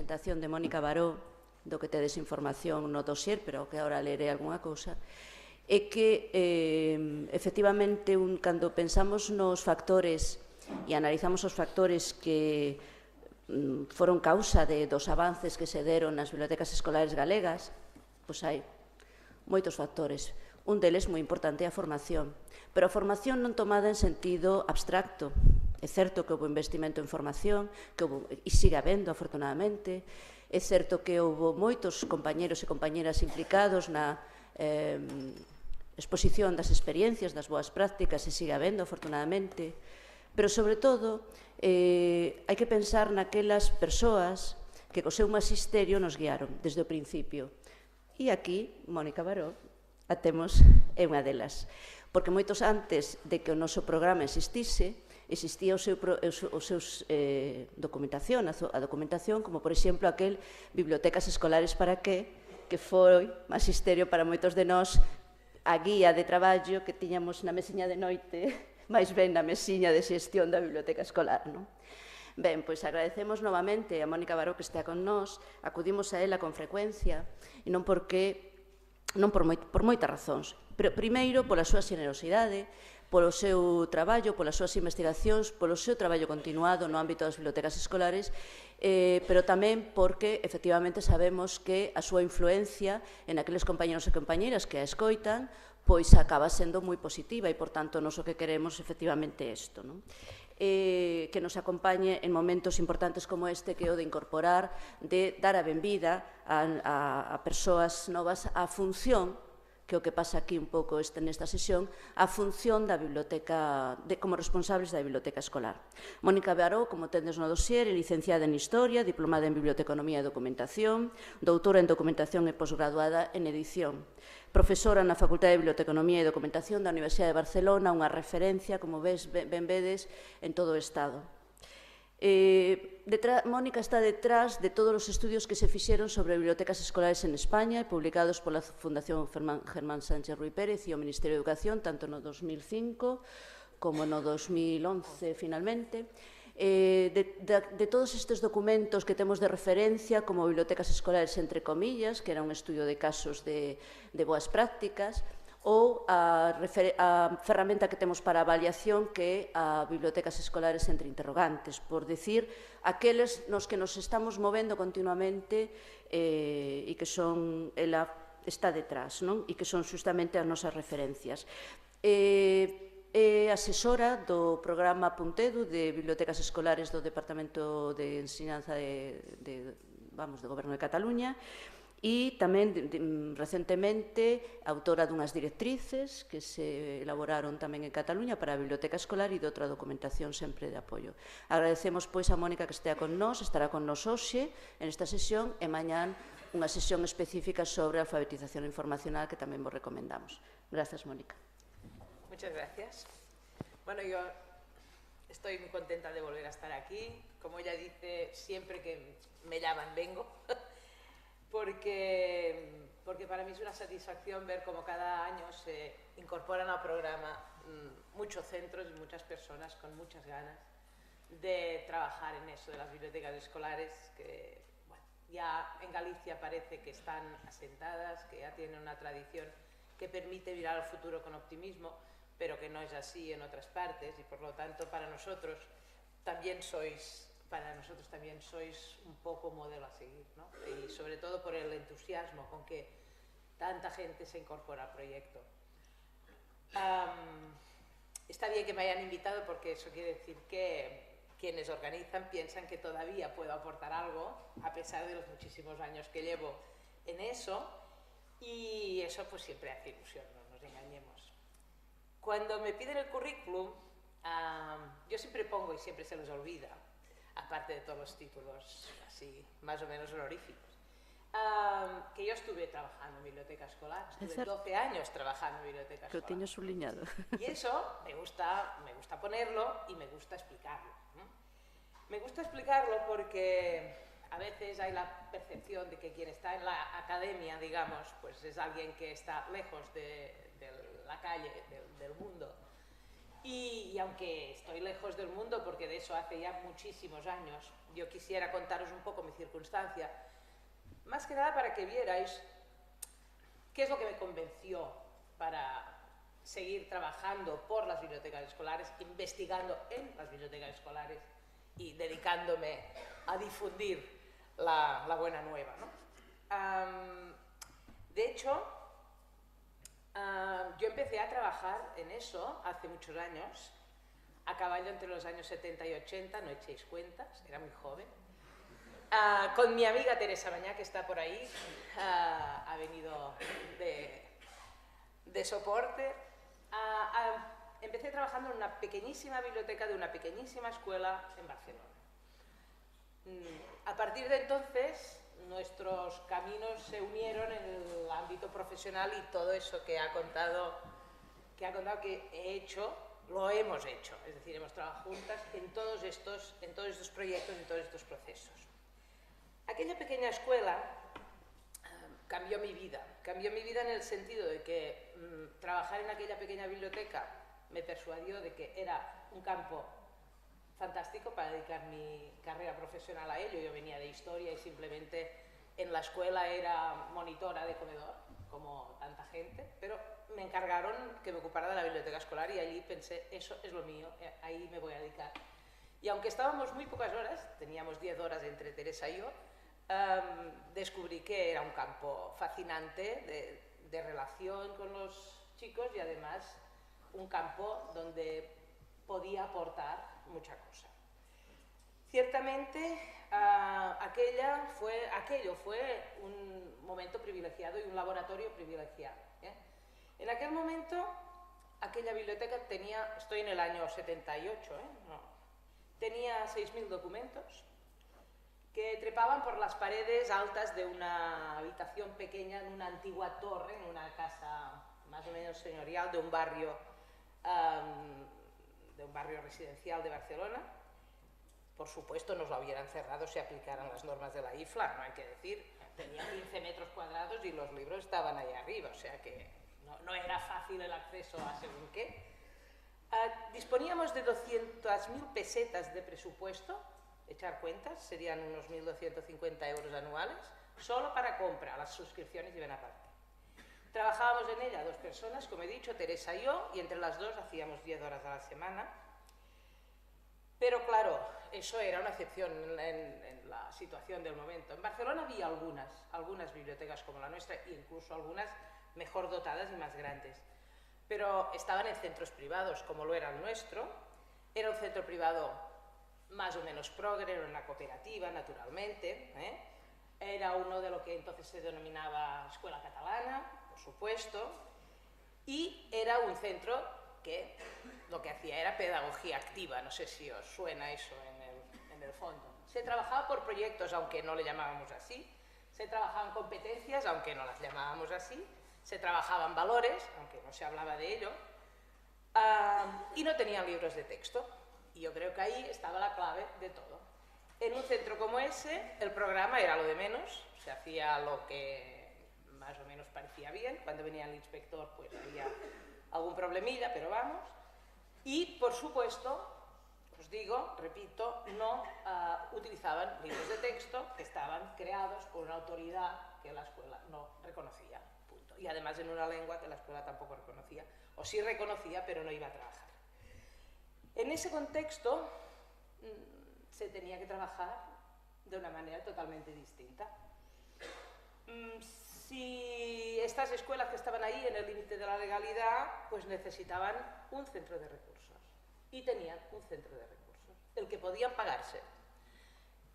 presentación de Mónica Baró, do que tedes información no dossier, pero que agora lerei algunha cousa, é que, efectivamente, cando pensamos nos factores e analizamos os factores que foron causa dos avances que se deron nas bibliotecas escolares galegas, pois hai moitos factores. Un deles moi importante é a formación, pero a formación non tomada en sentido abstracto. É certo que houve investimento en formación, e sigue habendo, afortunadamente. É certo que houve moitos compañeros e compañeras implicados na exposición das experiencias, das boas prácticas, e sigue habendo, afortunadamente. Pero, sobre todo, hai que pensar naquelas persoas que co seu magisterio nos guiaron desde o principio. E aquí, Mónica Baró, a temos, é unha delas. Porque moitos antes de que o noso programa existise, existía a documentación, como, por exemplo, aquel Bibliotecas Escolares para que foi magisterio para moitos de nós, a guía de traballo que tiñamos na mesiña de noite, máis ben na mesiña de xestión da biblioteca escolar, non? Ben, pois agradecemos novamente a Mónica Baró que estea con nós, acudimos a ela con frecuencia, e non por moitas razóns, pero primeiro pola súa xenerosidade, polo seu traballo, polas súas investigacións, polo seu traballo continuado no ámbito das bibliotecas escolares, pero tamén porque, efectivamente, sabemos que a súa influencia en aqueles compañeros e compañeras que a escoitan, pois acaba sendo moi positiva e, por tanto, nós o que queremos, efectivamente, é isto, non? Que nos acompañe en momentos importantes como este, que é o de incorporar, de dar a benvida a persoas novas á función, que é o que pasa aquí un pouco nesta sesión, a función da biblioteca, como responsables da biblioteca escolar. Mónica Baró, como tendes no dossier, é licenciada en Historia, diplomada en Biblioteconomía e Documentación, doutora en Documentación e posgraduada en Edición. Profesora na Facultade de Biblioteconomía e Documentación da Universidade de Barcelona, unha referencia, como ben vedes, en todo o Estado. Mónica está detrás de todos os estudios que se fixeron sobre bibliotecas escolares en España, publicados pola Fundación Germán Sánchez Ruy Pérez e o Ministerio de Educación, tanto no 2005 como no 2011, finalmente. De todos estes documentos que temos de referencia, como bibliotecas escolares entre comillas, que era un estudio de casos de boas prácticas, ou a ferramenta que temos para avaliación, que é a bibliotecas escolares entre interrogantes, por dicir aqueles nos que nos estamos movendo continuamente e que son, ela está detrás, non? E que son justamente as nosas referencias. É asesora do programa Puntedu de Bibliotecas Escolares do Departamento de Ensinanza do Goberno de Cataluña, e tamén, recentemente, autora dunhas directrices que se elaboraron tamén en Cataluña para a biblioteca escolar e de outra documentación sempre de apoio. Agradecemos, pois, a Mónica que estea con nós, estará con nós hoxe en esta sesión e mañán unha sesión específica sobre alfabetización informacional que tamén vos recomendamos. Gracias, Mónica. Muchas gracias. Bueno, yo estoy muy contenta de volver a estar aquí. Como ella dice, siempre que me llaman vengo. Porque para mí es una satisfacción ver cómo cada año se incorporan al programa muchos centros y muchas personas con muchas ganas de trabajar en eso de las bibliotecas escolares, que bueno, ya en Galicia parece que están asentadas, que ya tienen una tradición que permite mirar al futuro con optimismo, pero que no es así en otras partes, y por lo tanto para nosotros también sois un poco modelo a seguir, ¿no? Y sobre todo por el entusiasmo con que tanta gente se incorpora al proyecto. Está bien que me hayan invitado, porque eso quiere decir que quienes organizan piensan que todavía puedo aportar algo, a pesar de los muchísimos años que llevo en eso, y eso pues siempre hace ilusión, no nos engañemos. Cuando me piden el currículum, yo siempre pongo, y siempre se les olvida, aparte de todos los títulos así más o menos honoríficos, que yo estuve trabajando en biblioteca escolar, estuve 12 años trabajando en biblioteca escolar. Que lo tengo subliñado. Y eso me gusta ponerlo y me gusta explicarlo. Me gusta explicarlo porque a veces hay la percepción de que quien está en la academia, digamos, pues es alguien que está lejos de la calle, del mundo. Y aunque estoy lejos del mundo, porque de eso hace ya muchísimos años, yo quisiera contaros un poco mi circunstancia, más que nada para que vierais qué es lo que me convenció para seguir trabajando por las bibliotecas escolares, investigando en las bibliotecas escolares y dedicándome a difundir la buena nueva, ¿no? De hecho, yo empecé a trabajar en eso hace muchos años, a caballo entre los años 70 y 80, no echéis cuentas, era muy joven, con mi amiga Teresa Mañá, que está por ahí, ha venido de soporte. Empecé trabajando en una pequeñísima biblioteca de una pequeñísima escuela en Barcelona. A partir de entonces, nuestros caminos se unieron en el ámbito profesional y todo eso que ha contado que he hecho, lo hemos hecho. Es decir, hemos trabajado juntas en todos estos proyectos, en todos estos procesos. Aquella pequeña escuela cambió mi vida en el sentido de que trabajar en aquella pequeña biblioteca me persuadió de que era un campo fantástico para dedicar mi carrera profesional a ello. Yo venía de historia y simplemente en la escuela era monitora de comedor, como tanta gente, pero me encargaron que me ocupara de la biblioteca escolar y allí pensé, eso es lo mío, ahí me voy a dedicar. Y aunque estábamos muy pocas horas, teníamos 10 horas entre Teresa y yo, descubrí que era un campo fascinante de relación con los chicos y además un campo donde podía aportar mucha cosa. Ciertamente, aquello fue un momento privilegiado y un laboratorio privilegiado. En aquel momento, aquella biblioteca tenía, estoy en el año 78, tenía 6.000 documentos que trepaban por las paredes altas de una habitación pequeña en una antigua torre, en una casa más o menos señorial de un barrio residencial de Barcelona. Por supuesto, nos lo hubieran cerrado si aplicaran las normas de la IFLA, no hay que decir. Tenía 15 metros cuadrados y los libros estaban ahí arriba, o sea que no era fácil el acceso a según qué. Disponíamos de 200.000 pesetas de presupuesto, echar cuentas, serían unos 1.250 euros anuales, solo para compra, las suscripciones iban aparte. Trabajábamos en ella 2 personas, como he dicho, Teresa y yo, y entre las 2 hacíamos 10 horas a la semana. Pero claro, eso era una excepción en la situación del momento. En Barcelona había algunas bibliotecas como la nuestra, e incluso algunas mejor dotadas y más grandes. Pero estaban en centros privados, como lo era el nuestro. Era un centro privado más o menos progre, era una cooperativa, naturalmente. Era uno de lo que entonces se denominaba Escuela Catalana, por supuesto. Y era un centro que lo que hacía era pedagogía activa, no sé si os suena eso en el fondo. Se trabajaba por proyectos, aunque no le llamábamos así, se trabajaban competencias, aunque no las llamábamos así, se trabajaban valores, aunque no se hablaba de ello, y no tenían libros de texto. Y yo creo que ahí estaba la clave de todo. En un centro como ese, el programa era lo de menos, se hacía lo que más o menos parecía bien. Cuando venía el inspector, pues había algún problemilla, pero vamos. Y, por supuesto, os digo, repito, no utilizaban libros de texto que estaban creados por una autoridad que la escuela no reconocía, punto. Y además en una lengua que la escuela tampoco reconocía, o sí reconocía, pero no iba a trabajar. En ese contexto se tenía que trabajar de una manera totalmente distinta. Si estas escuelas que estaban ahí en el límite de la legalidad, pues necesitaban un centro de recursos. Y tenían un centro de recursos, el que podían pagarse.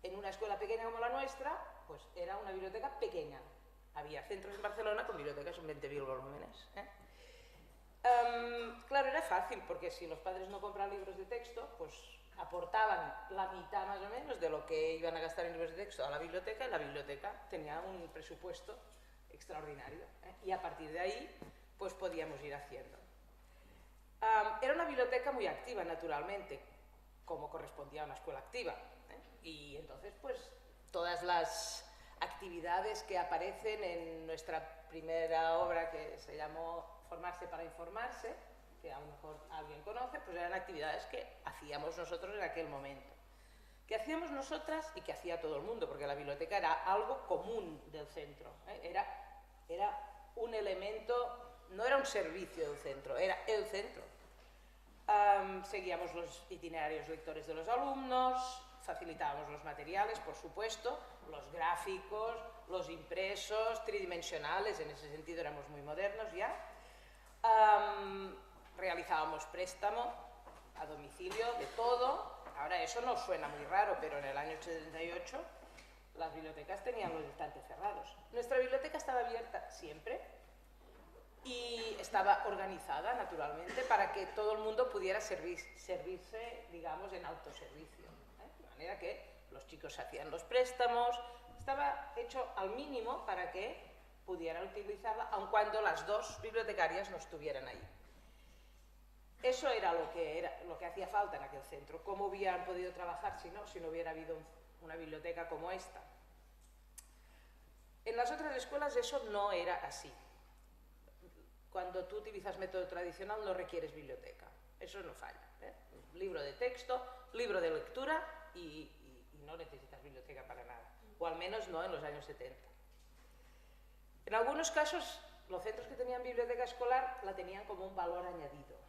En una escuela pequeña como la nuestra, pues era una biblioteca pequeña. Había centros en Barcelona con bibliotecas en 20.000 volúmenes. Claro, era fácil, porque si los padres no compraban libros de texto, pues aportaban la mitad más o menos de lo que iban a gastar en libros de texto a la biblioteca, y la biblioteca tenía un presupuesto extraordinario, y a partir de ahí pues podíamos ir haciendo. Era una biblioteca muy activa, naturalmente, como correspondía a una escuela activa, y entonces pues todas las actividades que aparecen en nuestra primera obra, que se llamó Formarse para informarse, que a lo mejor alguien conoce, pues eran actividades que hacíamos nosotros en aquel momento. Que hacíamos nosotras y que hacía todo el mundo, porque la biblioteca era algo común del centro, era un elemento, no era un servicio del centro, era el centro. Seguíamos los itinerarios lectores de los alumnos, facilitábamos los materiales, por supuesto, los gráficos, los impresos, tridimensionales, en ese sentido éramos muy modernos ya. Realizábamos préstamo a domicilio de todo. Ahora eso nos suena muy raro, pero en el año 78 las bibliotecas tenían los estantes cerrados. Nuestra biblioteca estaba abierta siempre y estaba organizada, naturalmente, para que todo el mundo pudiera servirse, digamos, en autoservicio. De manera que los chicos hacían los préstamos, estaba hecho al mínimo para que pudieran utilizarla, aun cuando las dos bibliotecarias no estuvieran ahí. Eso era lo que hacía falta en aquel centro. ¿Cómo hubieran podido trabajar si no hubiera habido una biblioteca como esta? En las otras escuelas eso no era así. Cuando tú utilizas método tradicional no requieres biblioteca, eso no falla, ¿eh? Libro de texto, libro de lectura y no necesitas biblioteca para nada, o al menos no en los años 70. En algunos casos, los centros que tenían biblioteca escolar la tenían como un valor añadido.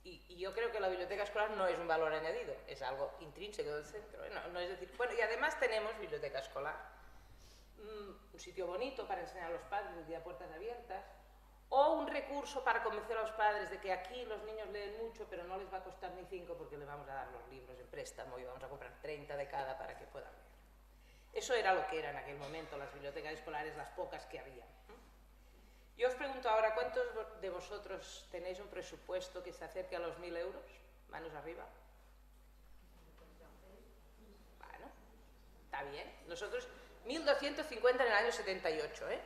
Y yo creo que la biblioteca escolar no es un valor añadido, es algo intrínseco del centro, ¿eh? No es decir, bueno, y además tenemos biblioteca escolar, un sitio bonito para enseñar a los padres el día de puertas abiertas, o un recurso para convencer a los padres de que aquí los niños leen mucho, pero no les va a costar ni 5 porque le vamos a dar los libros en préstamo y vamos a comprar 30 de cada para que puedan leer. Eso era lo que era en aquel momento las bibliotecas escolares, las pocas que había. Yo os pregunto ahora, ¿cuántos de vosotros tenéis un presupuesto que se acerque a los 1.000 euros? Manos arriba. Bueno, está bien. Nosotros, 1.250 en el año 78, ¿eh?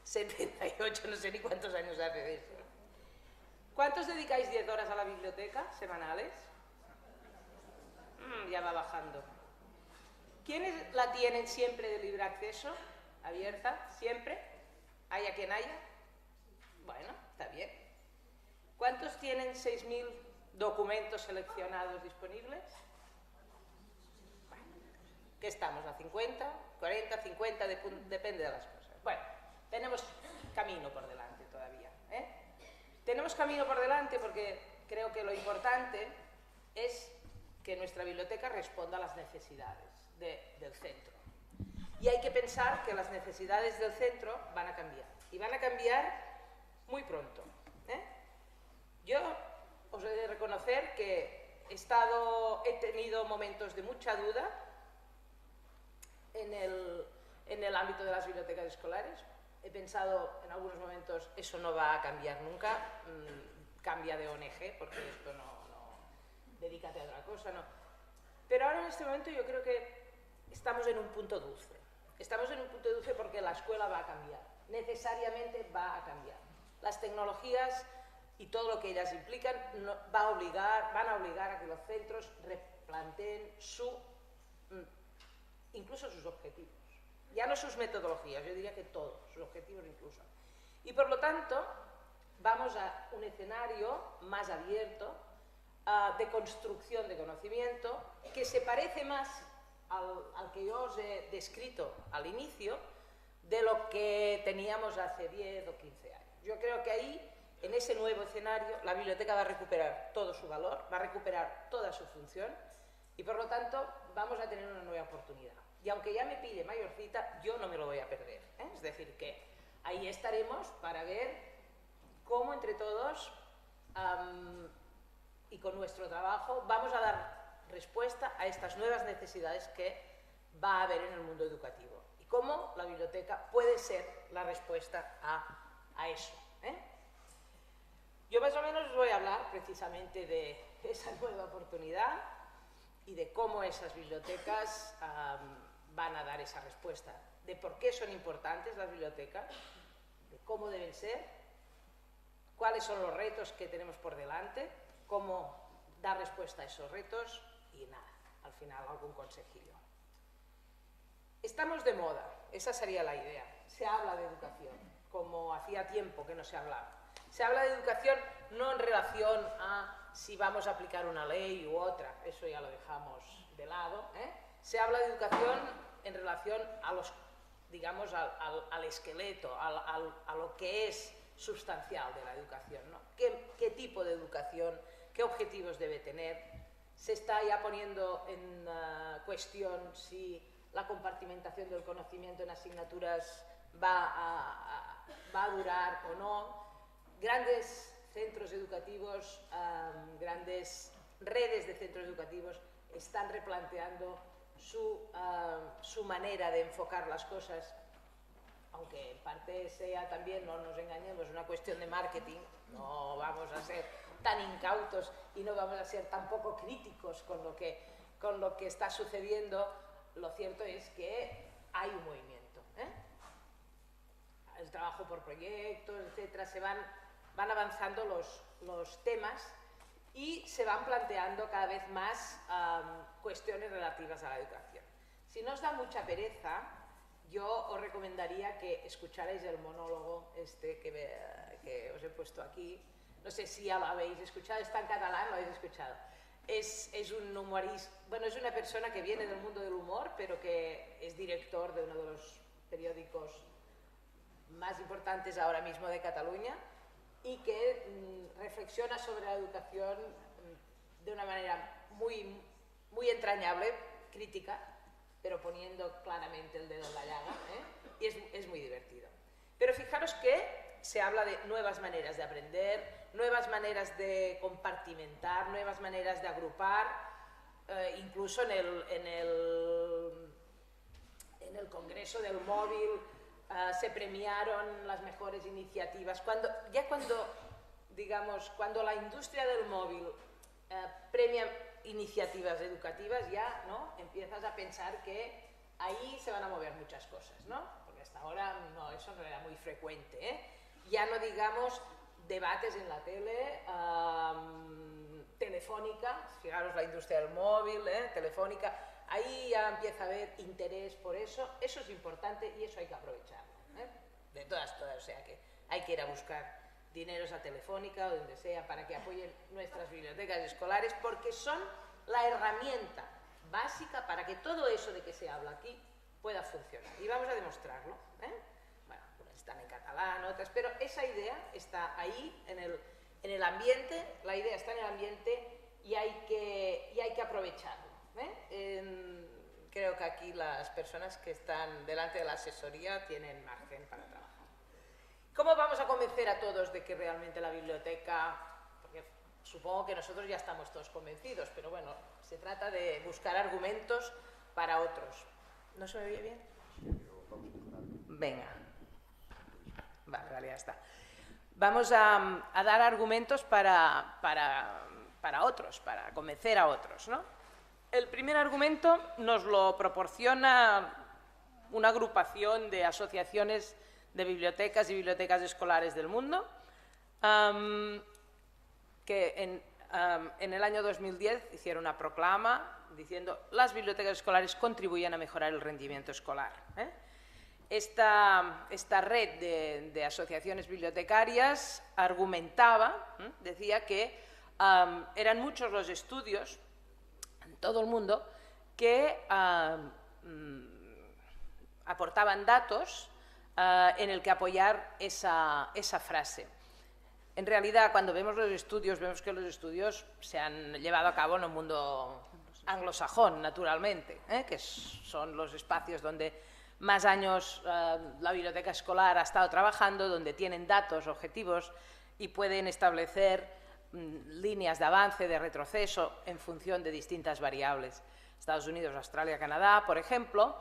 78, no sé ni cuántos años hace de eso. ¿Cuántos dedicáis 10 horas a la biblioteca semanales? Ya va bajando. ¿Quiénes la tienen siempre de libre acceso? ¿Abierta? ¿Siempre? ¿Haya quien haya? Bueno, está bien. ¿Cuántos tienen 6.000 documentos seleccionados disponibles? Bueno, ¿qué estamos? ¿A 50? ¿40? ¿50? Depende de las cosas. Bueno, tenemos camino por delante todavía, ¿eh? Tenemos camino por delante porque creo que lo importante es que nuestra biblioteca responda a las necesidades del centro. Y hay que pensar que las necesidades del centro van a cambiar. Y van a cambiar muy pronto, ¿eh? Yo os he de reconocer que he tenido momentos de mucha duda en el ámbito de las bibliotecas escolares. He pensado en algunos momentos, eso no va a cambiar nunca, cambia de ONG, porque esto no dedícate a otra cosa, no. Pero ahora en este momento yo creo que estamos en un punto dulce. Estamos en un punto dulce porque la escuela va a cambiar, necesariamente va a cambiar. Las tecnologías y todo lo que ellas implican van a obligar a que los centros replanteen incluso sus objetivos. Ya no sus metodologías, yo diría que todos, sus objetivos incluso. Y por lo tanto, vamos a un escenario más abierto de construcción de conocimiento que se parece más al que yo os he descrito al inicio de lo que teníamos hace 10 o 15 años. Yo creo que ahí, en ese nuevo escenario, la biblioteca va a recuperar todo su valor, va a recuperar toda su función y por lo tanto vamos a tener una nueva oportunidad. Y aunque ya me pille mayorcita, yo no me lo voy a perder, ¿eh? Es decir, que ahí estaremos para ver cómo entre todos y con nuestro trabajo vamos a dar respuesta a estas nuevas necesidades que va a haber en el mundo educativo y cómo la biblioteca puede ser la respuesta a eso, ¿eh? Yo más o menos os voy a hablar precisamente de esa nueva oportunidad y de cómo esas bibliotecas van a dar esa respuesta, de por qué son importantes las bibliotecas, de cómo deben ser, cuáles son los retos que tenemos por delante, cómo dar respuesta a esos retos y nada, al final algún consejillo. Estamos de moda, esa sería la idea. Se habla de educación, como hacía tiempo que no se hablaba. Se habla de educación no en relación a si vamos a aplicar una ley u otra, eso ya lo dejamos de lado, ¿eh? Se habla de educación en relación a los, digamos, al esqueleto, a lo que es sustancial de la educación, ¿no? ¿Qué tipo de educación, qué objetivos debe tener? Se está ya poniendo en cuestión si la compartimentación del conocimiento en asignaturas va a durar o no. Grandes centros educativos, grandes redes de centros educativos están replanteando su manera de enfocar las cosas, aunque en parte sea también, no nos engañemos, una cuestión de marketing. No vamos a ser tan incautos y no vamos a ser tan poco críticos con lo que está sucediendo. Lo cierto es que hay un movimiento, ¿eh? El trabajo por proyectos, etcétera, se van avanzando los temas y se van planteando cada vez más cuestiones relativas a la educación. Si no os da mucha pereza, yo os recomendaría que escucharais el monólogo que os he puesto aquí. No sé si ya lo habéis escuchado, está en catalán, lo habéis escuchado. Es un humorista, bueno, es una persona que viene del mundo del humor, pero que es director de uno de los periódicos más importantes ahora mismo de Cataluña y que reflexiona sobre la educación de una manera muy, muy entrañable, crítica, pero poniendo claramente el dedo en la llaga, ¿eh? Y es muy divertido. Pero fijaros que se habla de nuevas maneras de aprender, nuevas maneras de compartimentar, nuevas maneras de agrupar, incluso en el Congreso del Móvil se premiaron las mejores iniciativas. Cuando la industria del móvil premia iniciativas educativas, ya, ¿no?, empiezas a pensar que ahí se van a mover muchas cosas, ¿no? Porque hasta ahora eso no era muy frecuente, ¿eh? Ya no digamos debates en la tele, Telefónica, fijaros la industria del móvil, Telefónica, ahí ya empieza a haber interés por eso. Eso es importante y eso hay que aprovecharlo, ¿eh? De todas, o sea que hay que ir a buscar dineros a Telefónica o donde sea para que apoyen nuestras bibliotecas escolares, porque son la herramienta básica para que todo eso de que se habla aquí pueda funcionar. Y vamos a demostrarlo, ¿eh? Bueno, unas están en catalán, otras, pero esa idea está ahí en el ambiente, la idea está en el ambiente y hay que aprovecharlo, ¿eh? Creo que aquí las personas que están delante de la asesoría tienen margen para trabajar. ¿Cómo vamos a convencer a todos de que realmente la biblioteca, porque supongo que nosotros ya estamos todos convencidos, pero bueno, se trata de buscar argumentos para otros. ¿No se me oye bien? Venga. Vale, ya está. Vamos a dar argumentos para otros, para convencer a otros, ¿no? El primer argumento nos lo proporciona una agrupación de asociaciones de bibliotecas y bibliotecas escolares del mundo, que en el año 2010 hicieron una proclama diciendo las bibliotecas escolares contribuyen a mejorar el rendimiento escolar, ¿eh? Esta red de asociaciones bibliotecarias argumentaba, decía que eran muchos los estudios en todo el mundo que aportaban datos en el que apoyar esa frase. En realidad, cuando vemos los estudios, vemos que los estudios se han llevado a cabo en el mundo anglosajón, naturalmente, que son los espacios donde más años la biblioteca escolar ha estado trabajando, donde tienen datos objetivos y pueden establecer líneas de avance, de retroceso, en función de distintas variables. Estados Unidos, Australia, Canadá, por ejemplo,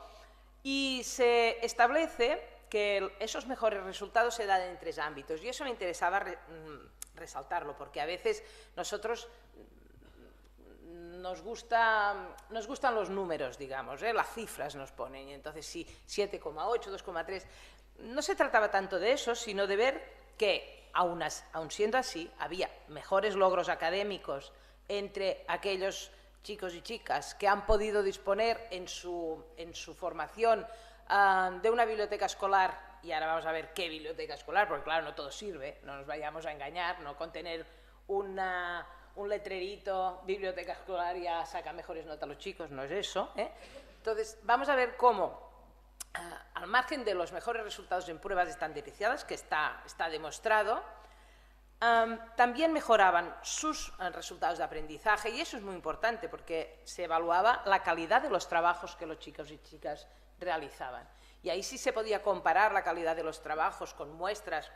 y se establece que esos mejores resultados se dan en 3 ámbitos, y eso me interesaba resaltarlo, porque a veces nosotros nos gustan los números, digamos, las cifras nos ponen, y entonces sí, 7,8, 2,3, no se trataba tanto de eso, sino de ver que, aun siendo así, había mejores logros académicos entre aquellos chicos y chicas que han podido disponer en su formación de una biblioteca escolar y ahora vamos a ver qué biblioteca escolar, porque claro, no todo sirve, no nos vayamos a engañar, no con tener un letrerito, biblioteca escolar ya saca mejores notas los chicos, no es eso, ¿eh? Entonces, vamos a ver cómo, al margen de los mejores resultados en pruebas estandarizadas, que está demostrado, también mejoraban sus resultados de aprendizaje, y eso es muy importante porque se evaluaba la calidad de los trabajos que los chicos y chicas realizaban. Y ahí sí se podía comparar la calidad de los trabajos con muestras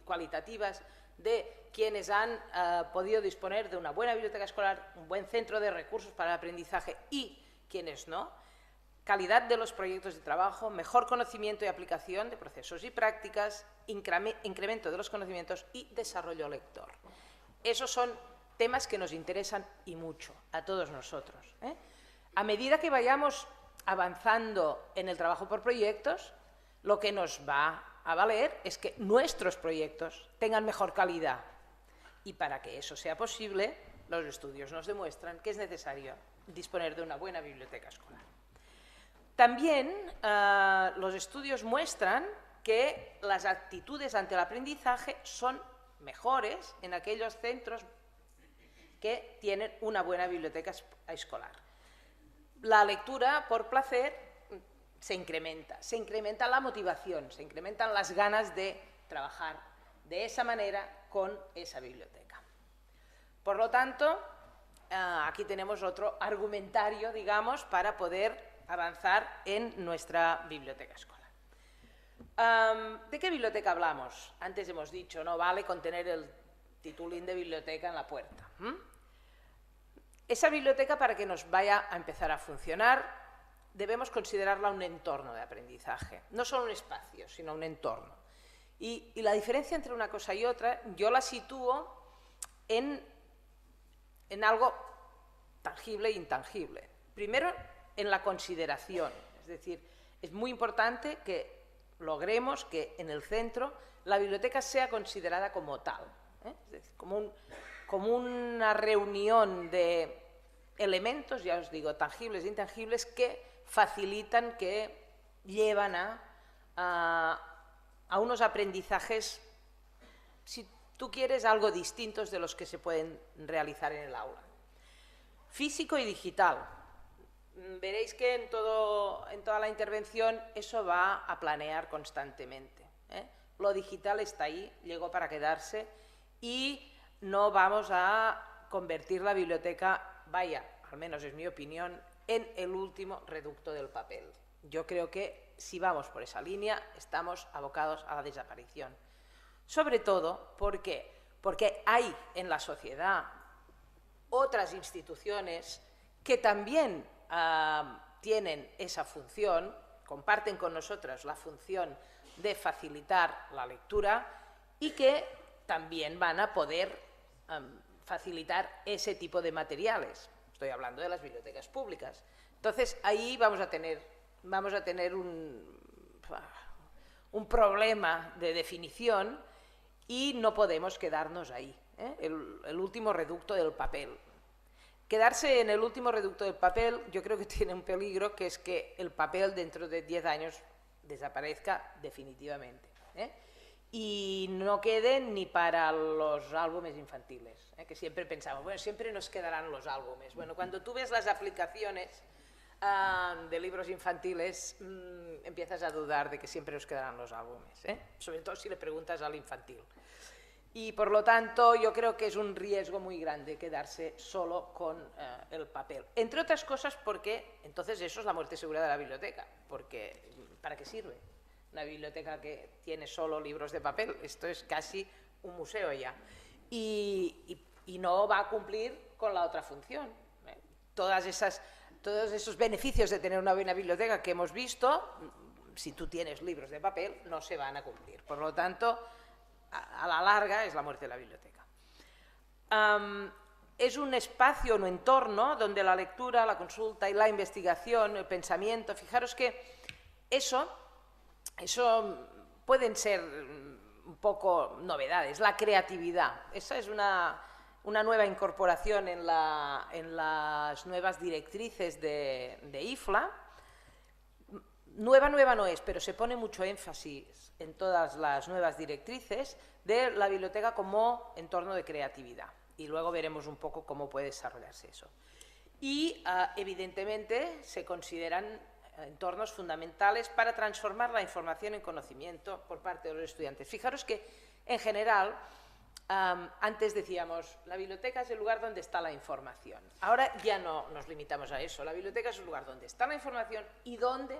cualitativas de quienes han podido disponer de una buena biblioteca escolar, un buen centro de recursos para el aprendizaje y quienes no, calidad de los proyectos de trabajo, mejor conocimiento y aplicación de procesos y prácticas, incremento de los conocimientos y desarrollo lector. Esos son temas que nos interesan y mucho a todos nosotros, ¿eh? A medida que vayamos avanzando en el trabajo por proyectos, lo que nos va a valer es que nuestros proyectos tengan mejor calidad. Y para que eso sea posible, los estudios nos demuestran que es necesario disponer de una buena biblioteca escolar. También los estudios muestran que las actitudes ante el aprendizaje son mejores en aquellos centros que tienen una buena biblioteca escolar. La lectura por placer se incrementa la motivación, se incrementan las ganas de trabajar de esa manera con esa biblioteca. Por lo tanto, aquí tenemos otro argumentario, digamos, para poder avanzar en nuestra biblioteca escolar. ¿De qué biblioteca hablamos? Antes hemos dicho, no vale con tener el titulín de biblioteca en la puerta. Esa biblioteca, para que nos vaya a empezar a funcionar, debemos considerarla un entorno de aprendizaje, no solo un espacio, sino un entorno. Y la diferencia entre una cosa y otra, yo la sitúo en algo tangible e intangible. Primero, en la consideración, es decir, es muy importante que logremos que en el centro la biblioteca sea considerada como tal, ¿eh? Es decir, como una reunión de elementos, ya os digo, tangibles e intangibles, que facilitan, que llevan a unos aprendizajes, si tú quieres, algo distintos de los que se pueden realizar en el aula. Físico y digital. Veréis que en toda la intervención eso va a planear constantemente, ¿eh? Lo digital está ahí, llegó para quedarse y no vamos a convertir la biblioteca, vaya, al menos es mi opinión, en el último reducto del papel. Yo creo que si vamos por esa línea estamos abocados a la desaparición. Sobre todo porque hay en la sociedad otras instituciones que también tienen esa función, comparten con nosotras la función de facilitar la lectura y que también van a poder facilitar ese tipo de materiales. Estoy hablando de las bibliotecas públicas. Entonces, ahí vamos a tener un problema de definición y no podemos quedarnos ahí, ¿eh? El último reducto del papel. Quedarse en el último reducto del papel yo creo que tiene un peligro, que es que el papel dentro de 10 años desaparezca definitivamente, ¿eh? Y no quede ni para los álbumes infantiles, ¿eh? Que siempre pensamos, bueno, siempre nos quedarán los álbumes. Bueno, cuando tú ves las aplicaciones de libros infantiles, empiezas a dudar de que siempre nos quedarán los álbumes, ¿eh? Sobre todo si le preguntas al infantil. Y por lo tanto yo creo que es un riesgo muy grande quedarse solo con el papel. Entre otras cosas porque entonces eso es la muerte segura de la biblioteca, porque ¿para qué sirve una biblioteca que tiene solo libros de papel? Esto es casi un museo ya. Y no va a cumplir con la otra función, ¿eh? Todos esos beneficios de tener una buena biblioteca que hemos visto, si tú tienes libros de papel, no se van a cumplir. Por lo tanto, a la larga es la muerte de la biblioteca. Es un espacio, un entorno donde la lectura, la consulta y la investigación, el pensamiento, fijaros que eso pueden ser un poco novedades, la creatividad. Esa es una nueva incorporación en las nuevas directrices de IFLA. nueva no es, pero se pone mucho énfasis en todas las nuevas directrices de la biblioteca como entorno de creatividad. Y luego veremos un poco cómo puede desarrollarse eso. Y, evidentemente, se consideran entornos fundamentales para transformar la información en conocimiento por parte de los estudiantes. Fijaros que, en general, antes decíamos, la biblioteca es el lugar donde está la información. Ahora ya no nos limitamos a eso. La biblioteca es el lugar donde está la información y donde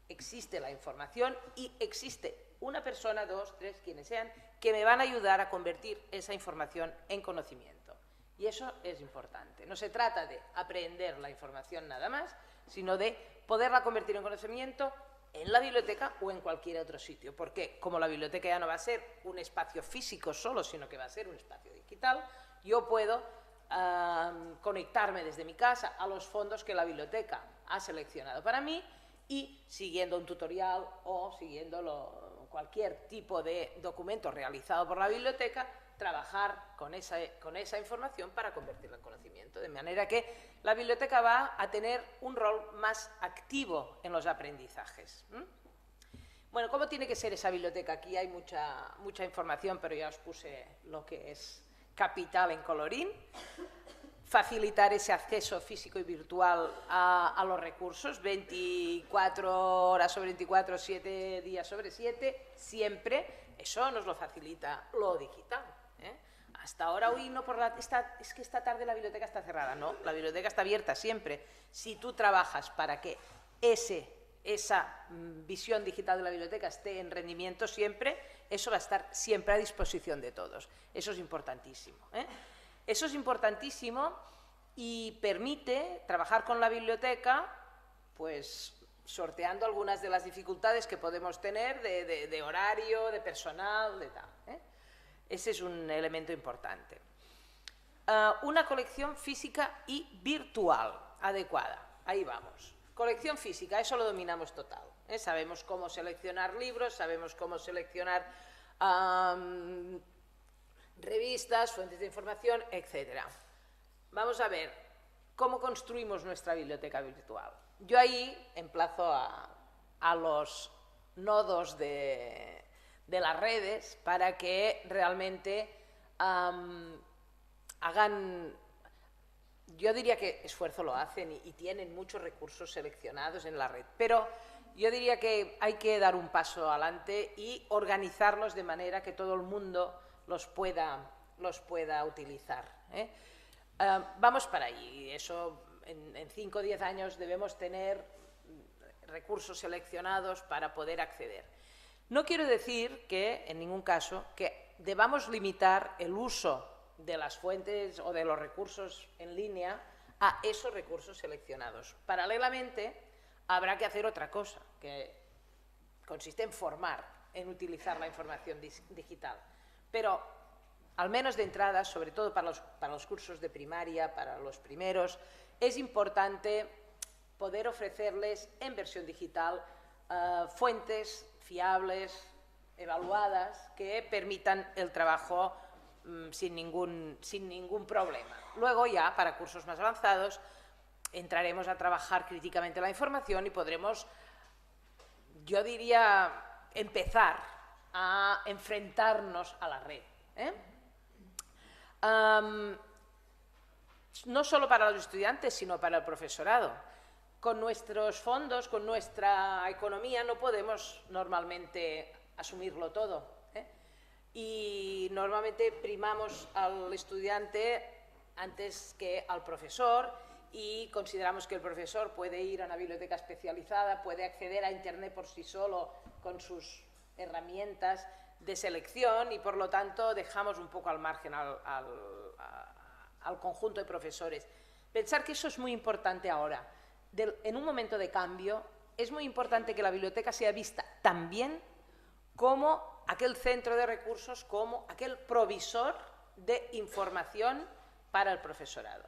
existe la información y existe una persona, dos, tres, quienes sean, que me van a ayudar a convertir esa información en conocimiento. Y eso es importante. No se trata de aprender la información nada más, sino de poderla convertir en conocimiento en la biblioteca o en cualquier otro sitio. Porque como la biblioteca ya no va a ser un espacio físico solo, sino que va a ser un espacio digital, yo puedo conectarme desde mi casa a los fondos que la biblioteca ha seleccionado para mí y, siguiendo un tutorial o siguiendo cualquier tipo de documento realizado por la biblioteca, trabajar con esa información para convertirla en conocimiento. De manera que la biblioteca va a tener un rol más activo en los aprendizajes. Bueno, ¿cómo tiene que ser esa biblioteca? Aquí hay mucha información, pero ya os puse lo que es capital en colorín. Facilitar ese acceso físico y virtual a los recursos, 24 horas sobre 24, 7 días sobre 7, siempre. Eso nos lo facilita lo digital. Hasta ahora, es que esta tarde la biblioteca está cerrada. No, la biblioteca está abierta siempre. Si tú trabajas para que esa visión digital de la biblioteca esté en rendimiento siempre, eso va a estar siempre a disposición de todos. Eso es importantísimo. Eso es importantísimo y permite trabajar con la biblioteca, pues sorteando algunas de las dificultades que podemos tener de horario, de personal, de tal. Ese es un elemento importante. Una colección física y virtual adecuada. Ahí vamos. Colección física, eso lo dominamos total. Sabemos cómo seleccionar libros, sabemos cómo seleccionar revistas, fuentes de información, etc. Vamos a ver cómo construimos nuestra biblioteca virtual. Yo ahí emplazo a los nodos de las redes para que realmente hagan, yo diría que esfuerzo lo hacen y tienen muchos recursos seleccionados en la red, pero yo diría que hay que dar un paso adelante y organizarlos de manera que todo el mundo los pueda utilizar. Vamos para allí. Eso en 5 o 10 años debemos tener recursos seleccionados para poder acceder. No quiero decir que, en ningún caso, que debamos limitar el uso de las fuentes o de los recursos en línea a esos recursos seleccionados. Paralelamente, habrá que hacer otra cosa, que consiste en formar, en utilizar la información digital. Pero, al menos de entrada, sobre todo para los cursos de primaria, para los primeros, es importante poder ofrecerles en versión digital fuentes fiables, evaluadas, que permitan el trabajo sin ningún problema. Luego ya, para cursos más avanzados, entraremos a trabajar críticamente la información y podremos, yo diría, empezar a enfrentarnos a la red. No solo para los estudiantes, sino para el profesorado. Con nuestros fondos, con nuestra economía, no podemos normalmente asumirlo todo. Y normalmente primamos al estudiante antes que al profesor y consideramos que el profesor puede ir a una biblioteca especializada, puede acceder a Internet por sí solo con sus herramientas de selección y, por lo tanto, dejamos un poco al margen al conjunto de profesores. Pensar que eso es muy importante ahora. En un momento de cambio, es muy importante que la biblioteca sea vista también como aquel centro de recursos, como aquel provisor de información para el profesorado.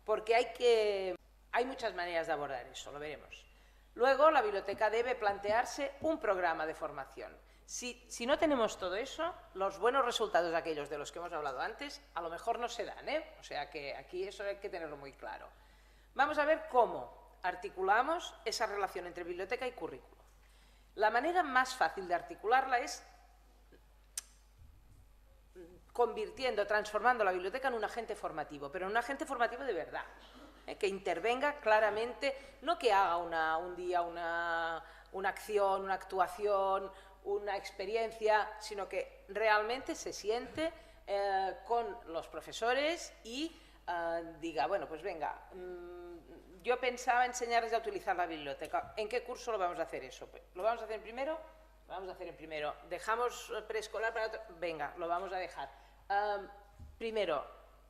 Porque hay muchas maneras de abordar eso, lo veremos. Luego, la biblioteca debe plantearse un programa de formación. Si no tenemos todo eso, los buenos resultados de aquellos de los que hemos hablado antes, a lo mejor no se dan, O sea que aquí eso hay que tenerlo muy claro. Vamos a ver cómo. articulamos esa relación entre biblioteca y currículo? La manera más fácil de articularla es transformando la biblioteca en un agente formativo, pero en un agente formativo de verdad, que intervenga claramente, no que haga un día una acción, una actuación, una experiencia, sino que realmente se siente con los profesores y diga, bueno, pues venga, yo pensaba enseñarles a utilizar la biblioteca. ¿En qué curso lo vamos a hacer eso? Pues, ¿lo vamos a hacer en primero? Lo vamos a hacer en primero. ¿Dejamos preescolar para otro? Venga, lo vamos a dejar. Primero,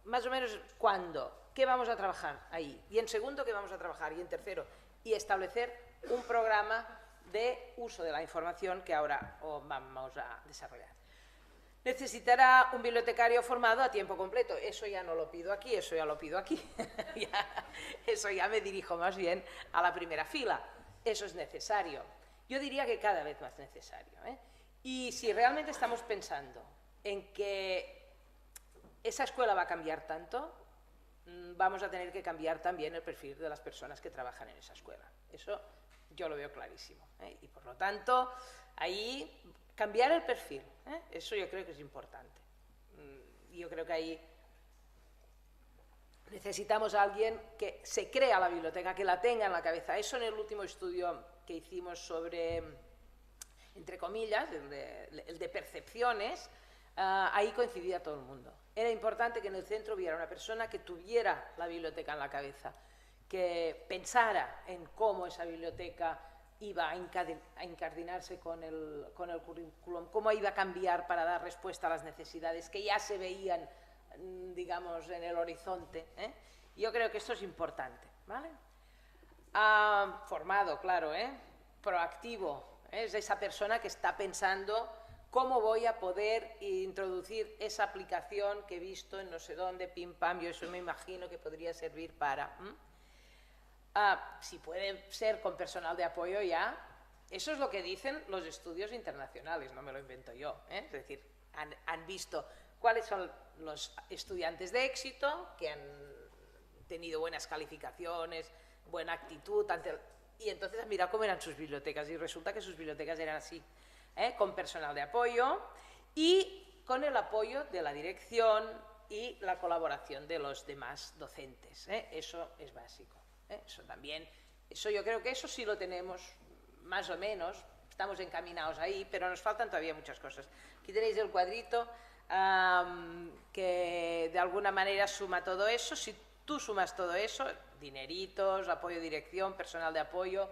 más o menos, ¿cuándo? ¿Qué vamos a trabajar ahí? Y en segundo, ¿qué vamos a trabajar? Y en tercero, y establecer un programa de uso de la información que ahora vamos a desarrollar. Necesitará un bibliotecario formado a tiempo completo. Eso ya no lo pido aquí, eso ya lo pido aquí. Eso ya me dirijo más bien a la primera fila. Eso es necesario. Yo diría que cada vez más necesario, ¿eh? Y si realmente estamos pensando en que esa escuela va a cambiar tanto, vamos a tener que cambiar también el perfil de las personas que trabajan en esa escuela. Eso yo lo veo clarísimo, ¿eh? Y por lo tanto, ahí cambiar el perfil, ¿eh? Eso yo creo que es importante. Yo creo que ahí necesitamos a alguien que se crea la biblioteca, que la tenga en la cabeza. Eso en el último estudio que hicimos sobre, entre comillas, el de percepciones, ahí coincidía todo el mundo. Era importante que en el centro hubiera una persona que tuviera la biblioteca en la cabeza, que pensara en cómo esa biblioteca iba a incardinarse con el currículum, cómo iba a cambiar para dar respuesta a las necesidades que ya se veían, digamos, en el horizonte, ¿eh? Yo creo que esto es importante, ¿vale? Formado, claro, proactivo, ¿eh? Es esa persona que está pensando cómo voy a poder introducir esa aplicación que he visto en no sé dónde, pim pam, yo eso me imagino que podría servir para... si puede ser con personal de apoyo ya, eso es lo que dicen los estudios internacionales, no me lo invento yo, ¿eh? Es decir, han visto cuáles son los estudiantes de éxito que han tenido buenas calificaciones, buena actitud, y entonces han mirado cómo eran sus bibliotecas y resulta que sus bibliotecas eran así, con personal de apoyo y con el apoyo de la dirección y la colaboración de los demás docentes, eso es básico. Eso también, eso yo creo que eso sí lo tenemos más o menos, estamos encaminados ahí, pero nos faltan todavía muchas cosas. Aquí tenéis el cuadrito que de alguna manera suma todo eso. Si tú sumas todo eso, dineritos, apoyo de dirección, personal de apoyo,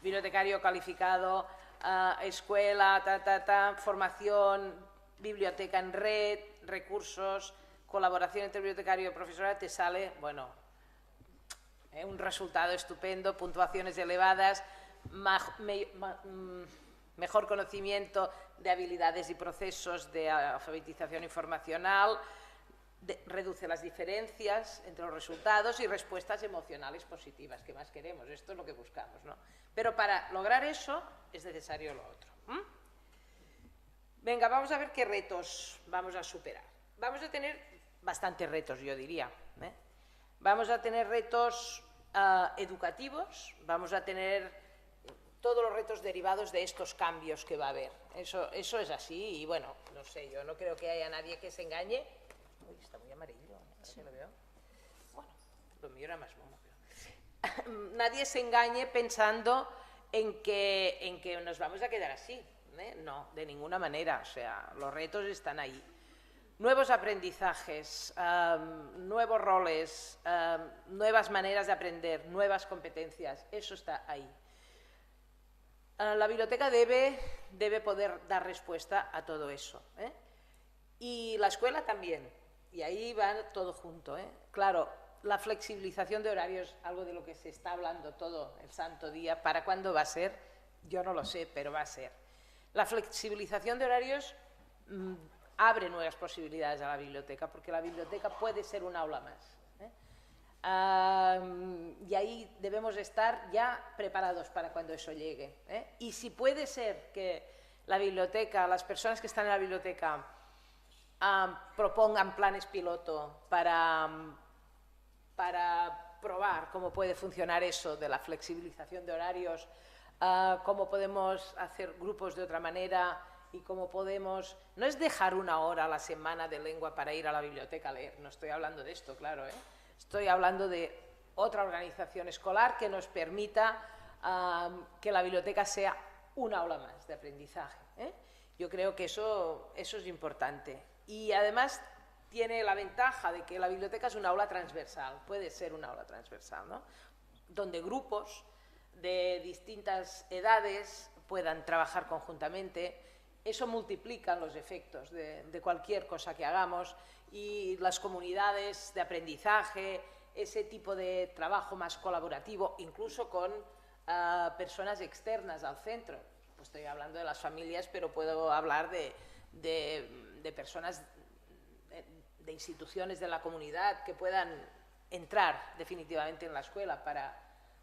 bibliotecario calificado, escuela, formación, biblioteca en red, recursos, colaboración entre bibliotecario y profesorado, te sale, bueno, un resultado estupendo, puntuaciones elevadas, mejor conocimiento de habilidades y procesos de alfabetización informacional, reduce las diferencias entre los resultados y respuestas emocionales positivas, que más queremos, esto es lo que buscamos, ¿no? Pero para lograr eso es necesario lo otro. Venga, vamos a ver qué retos vamos a superar. Vamos a tener bastantes retos, yo diría, Vamos a tener retos educativos, vamos a tener todos los retos derivados de estos cambios que va a haber. Eso es así y bueno, no sé, yo no creo que haya nadie que se engañe. Uy, está muy amarillo, ¿sí lo veo? Bueno, lo mío era más mono, pero... Nadie se engañe pensando en que nos vamos a quedar así, No, de ninguna manera, o sea, los retos están ahí. Nuevos aprendizajes, nuevos roles, nuevas maneras de aprender, nuevas competencias, eso está ahí. La biblioteca debe poder dar respuesta a todo eso, Y la escuela también, y ahí va todo junto, Claro, la flexibilización de horarios, algo de lo que se está hablando todo el santo día, ¿para cuándo va a ser? Yo no lo sé, pero va a ser. La flexibilización de horarios abre nuevas posibilidades a la biblioteca, porque la biblioteca puede ser un aula más. Y ahí debemos estar ya preparados para cuando eso llegue. Y si puede ser que la biblioteca, las personas que están en la biblioteca propongan planes piloto para probar cómo puede funcionar eso de la flexibilización de horarios, cómo podemos hacer grupos de otra manera y cómo podemos... No es dejar 1 hora a la semana de lengua para ir a la biblioteca a leer, no estoy hablando de esto, claro, estoy hablando de otra organización escolar que nos permita que la biblioteca sea un aula más de aprendizaje. Yo creo que eso es importante. Y además tiene la ventaja de que la biblioteca es un aula transversal, puede ser un aula transversal, ¿no? Donde grupos de distintas edades puedan trabajar conjuntamente. Eso multiplica los efectos de cualquier cosa que hagamos, y las comunidades de aprendizaje, ese tipo de trabajo más colaborativo, incluso con personas externas al centro. Pues estoy hablando de las familias, pero puedo hablar de personas, de instituciones de la comunidad que puedan entrar definitivamente en la escuela para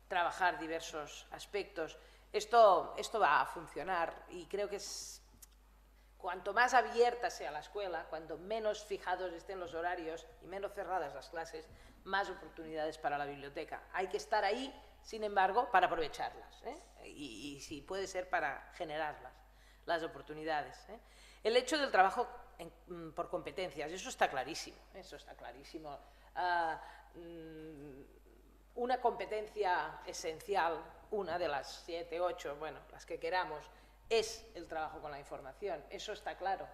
trabajar diversos aspectos. Esto va a funcionar, y creo que cuanto más abierta sea la escuela, cuanto menos fijados estén los horarios y menos cerradas las clases, más oportunidades para la biblioteca. Hay que estar ahí, sin embargo, para aprovecharlas, y si puede ser para generar las oportunidades. El hecho del trabajo por competencias, eso está clarísimo, una competencia esencial, una de las 7, 8, bueno, las que queramos, es el trabajo con la información, eso está claro.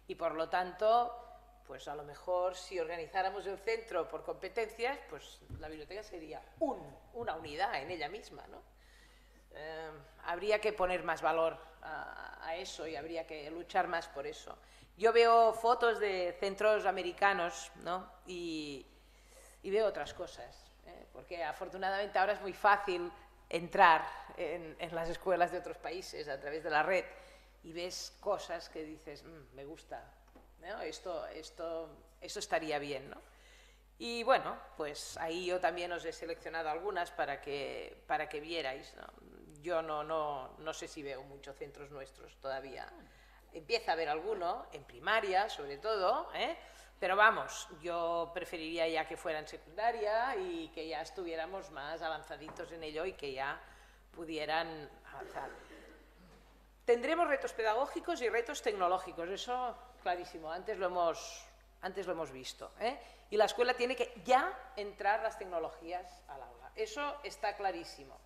Y por lo tanto, pues a lo mejor si organizáramos el centro por competencias, pues la biblioteca sería una unidad en ella misma, ¿no? Habría que poner más valor a eso, y habría que luchar más por eso. Yo veo fotos de centros americanos, ¿no? y veo otras cosas, porque afortunadamente ahora es muy fácil entrar en las escuelas de otros países a través de la red, y ves cosas que dices, me gusta, ¿no? Esto estaría bien, ¿no? Y bueno, pues ahí yo también os he seleccionado algunas para que vierais, ¿no? Yo no sé si veo muchos centros nuestros todavía. Empieza a haber alguno, en primaria sobre todo, pero vamos, yo preferiría ya que fuera en secundaria y que ya estuviéramos más avanzaditos en ello y que ya pudieran avanzar. Tendremos retos pedagógicos y retos tecnológicos, eso clarísimo, antes lo hemos visto, y la escuela tiene que ya entrar las tecnologías al aula, eso está clarísimo.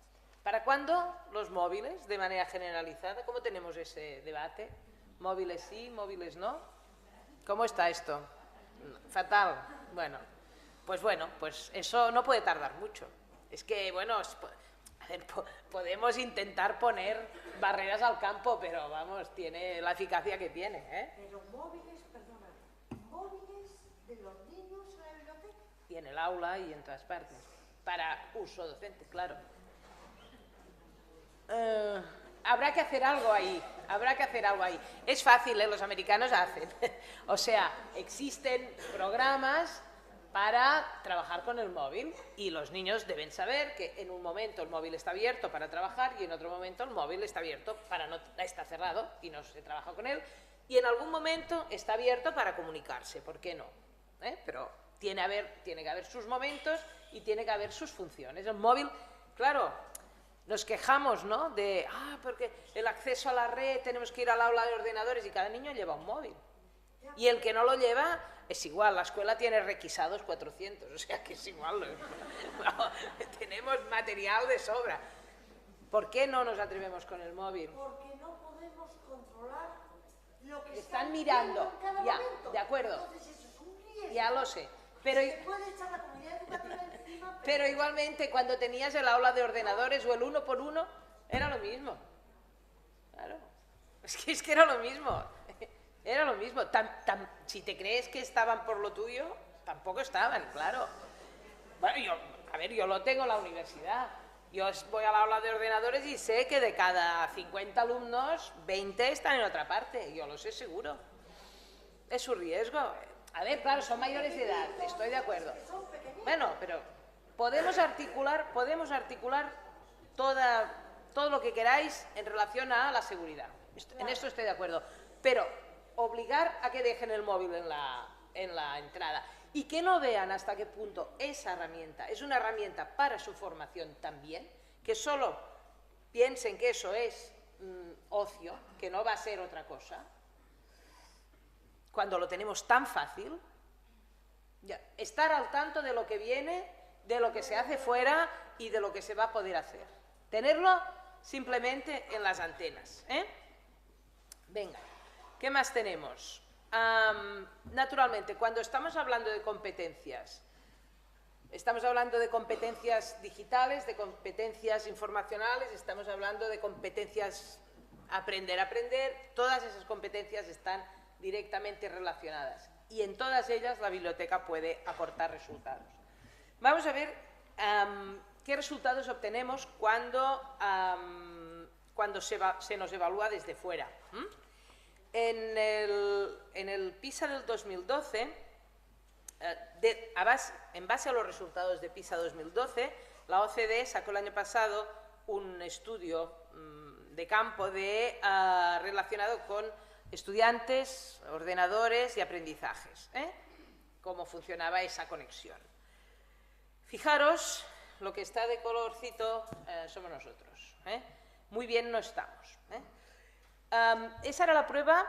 ¿Para cuándo los móviles, de manera generalizada? ¿Cómo tenemos ese debate? ¿Móviles sí, móviles no? ¿Cómo está esto? Fatal. Bueno, pues eso no puede tardar mucho. Es que, bueno, a ver, podemos intentar poner barreras al campo, pero vamos, tiene la eficacia que tiene, Pero móviles, perdona, móviles de los niños en la biblioteca. Y en el aula y en todas partes, para uso docente, claro. Habrá que hacer algo ahí, Es fácil, los americanos hacen. O sea, existen programas para trabajar con el móvil, y los niños deben saber que en un momento el móvil está abierto para trabajar y en otro momento el móvil está abierto está cerrado y no se trabaja con él, y en algún momento está abierto para comunicarse, ¿por qué no? Pero tiene que haber sus momentos y tiene que haber sus funciones. El móvil, claro, nos quejamos, ¿no? Porque el acceso a la red, tenemos que ir al aula de ordenadores, y cada niño lleva un móvil. Y el que no lo lleva, es igual, la escuela tiene requisados 400, o sea que es igual. No, tenemos material de sobra. ¿Por qué no nos atrevemos con el móvil? Porque no podemos controlar lo que están mirando. En cada Ya, momento. de acuerdo. Entonces eso es un riesgo. Ya lo sé. Pero se puede echar la comunidad educativa encima, pero igualmente, cuando tenías el aula de ordenadores o el 1x1, era lo mismo. Claro. Es que era lo mismo. Era lo mismo. Si te crees que estaban por lo tuyo, tampoco estaban, claro. Bueno, yo lo tengo en la universidad. Yo voy al aula de ordenadores y sé que de cada 50 alumnos, 20 están en otra parte. Yo lo sé seguro. Es su riesgo. A ver, claro, son mayores de edad, estoy de acuerdo. Bueno, pero podemos articular todo lo que queráis en relación a la seguridad. En esto estoy de acuerdo. Pero obligar a que dejen el móvil en la entrada y que no vean hasta qué punto esa herramienta es una herramienta para su formación también, que solo piensen que eso es ocio, que no va a ser otra cosa, cuando lo tenemos tan fácil. Estar al tanto de lo que viene, de lo que se hace fuera y de lo que se va a poder hacer. Tenerlo simplemente en las antenas. Venga, ¿qué más tenemos? Naturalmente, cuando estamos hablando de competencias, estamos hablando de competencias digitales, de competencias informacionales, estamos hablando de competencias aprender a aprender, todas esas competencias están directamente relacionadas y en todas ellas la biblioteca puede aportar resultados. Vamos a ver qué resultados obtenemos cuando se nos evalúa desde fuera. En el PISA del 2012, en base a los resultados de PISA 2012, la OCDE sacó el año pasado un estudio de campo relacionado con estudiantes, ordenadores y aprendizajes, cómo funcionaba esa conexión. Fijaros, lo que está de colorcito somos nosotros. Muy bien no estamos. Esa era la prueba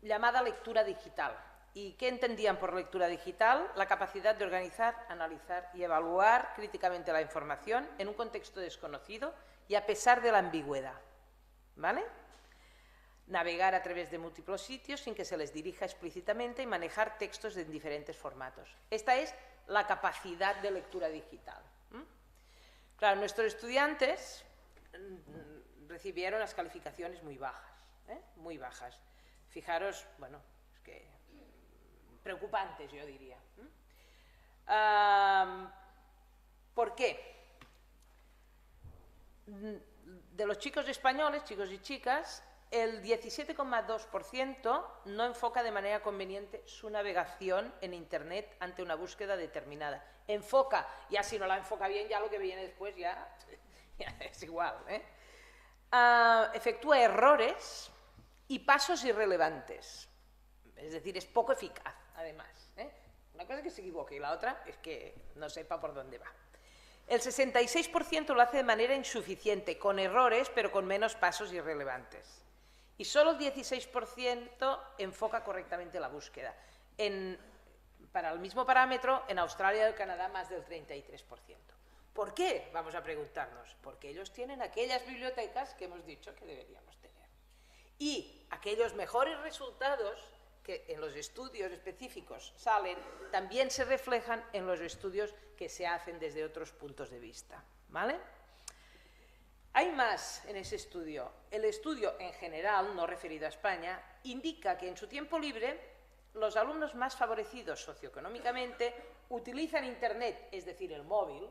llamada lectura digital. ¿Y qué entendían por lectura digital? La capacidad de organizar, analizar y evaluar críticamente la información en un contexto desconocido y a pesar de la ambigüedad. ¿Vale? Navegar a través de múltiples sitios sin que se les dirija explícitamente y manejar textos en diferentes formatos. Esta es la capacidad de lectura digital. Claro, nuestros estudiantes recibieron las calificaciones muy bajas, muy bajas. Fijaros, bueno, es que preocupantes, yo diría. ¿Por qué? De los chicos españoles, chicos y chicas, el 17,2% no enfoca de manera conveniente su navegación en Internet ante una búsqueda determinada. Enfoca, ya si no la enfoca bien, ya lo que viene después ya es igual. Efectúa errores y pasos irrelevantes. Es decir, es poco eficaz, además. Una cosa es que se equivoque y la otra es que no sepa por dónde va. El 66% lo hace de manera insuficiente, con errores, pero con menos pasos irrelevantes. Y solo el 16% enfoca correctamente la búsqueda. Para el mismo parámetro, en Australia y el Canadá, más del 33%. ¿Por qué? Vamos a preguntarnos. Porque ellos tienen aquellas bibliotecas que hemos dicho que deberíamos tener. Y aquellos mejores resultados que en los estudios específicos salen, también se reflejan en los estudios que se hacen desde otros puntos de vista. ¿Vale? Hay más en ese estudio. El estudio en general, no referido a España, indica que en su tiempo libre los alumnos más favorecidos socioeconómicamente utilizan Internet, es decir, el móvil,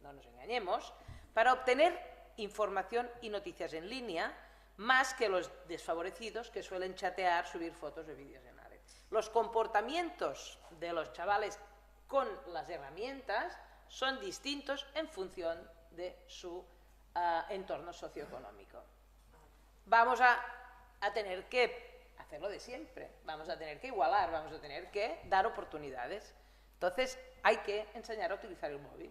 no nos engañemos, para obtener información y noticias en línea, más que los desfavorecidos que suelen chatear, subir fotos o vídeos en la red. Los comportamientos de los chavales con las herramientas son distintos en función de su entorno socioeconómico. Vamos a tener que hacerlo de siempre, vamos a tener que igualar, vamos a tener que dar oportunidades. Entonces hay que enseñar a utilizar el móvil,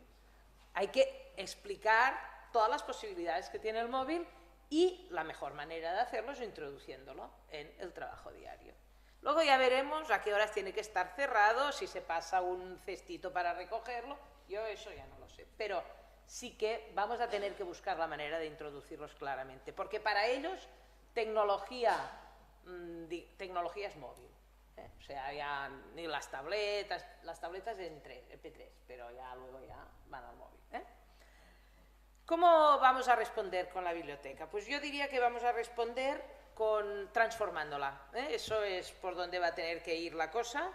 hay que explicar todas las posibilidades que tiene el móvil y la mejor manera de hacerlo es introduciéndolo en el trabajo diario. Luego ya veremos a qué horas tiene que estar cerrado, si se pasa un cestito para recogerlo, yo eso ya no lo sé, pero sí que vamos a tener que buscar la manera de introducirlos claramente, porque para ellos tecnología es móvil, o sea, ya ni las tabletas en MP3, pero ya luego ya van al móvil. ¿Cómo vamos a responder con la biblioteca? Pues yo diría que vamos a responder transformándola, eso es por donde va a tener que ir la cosa.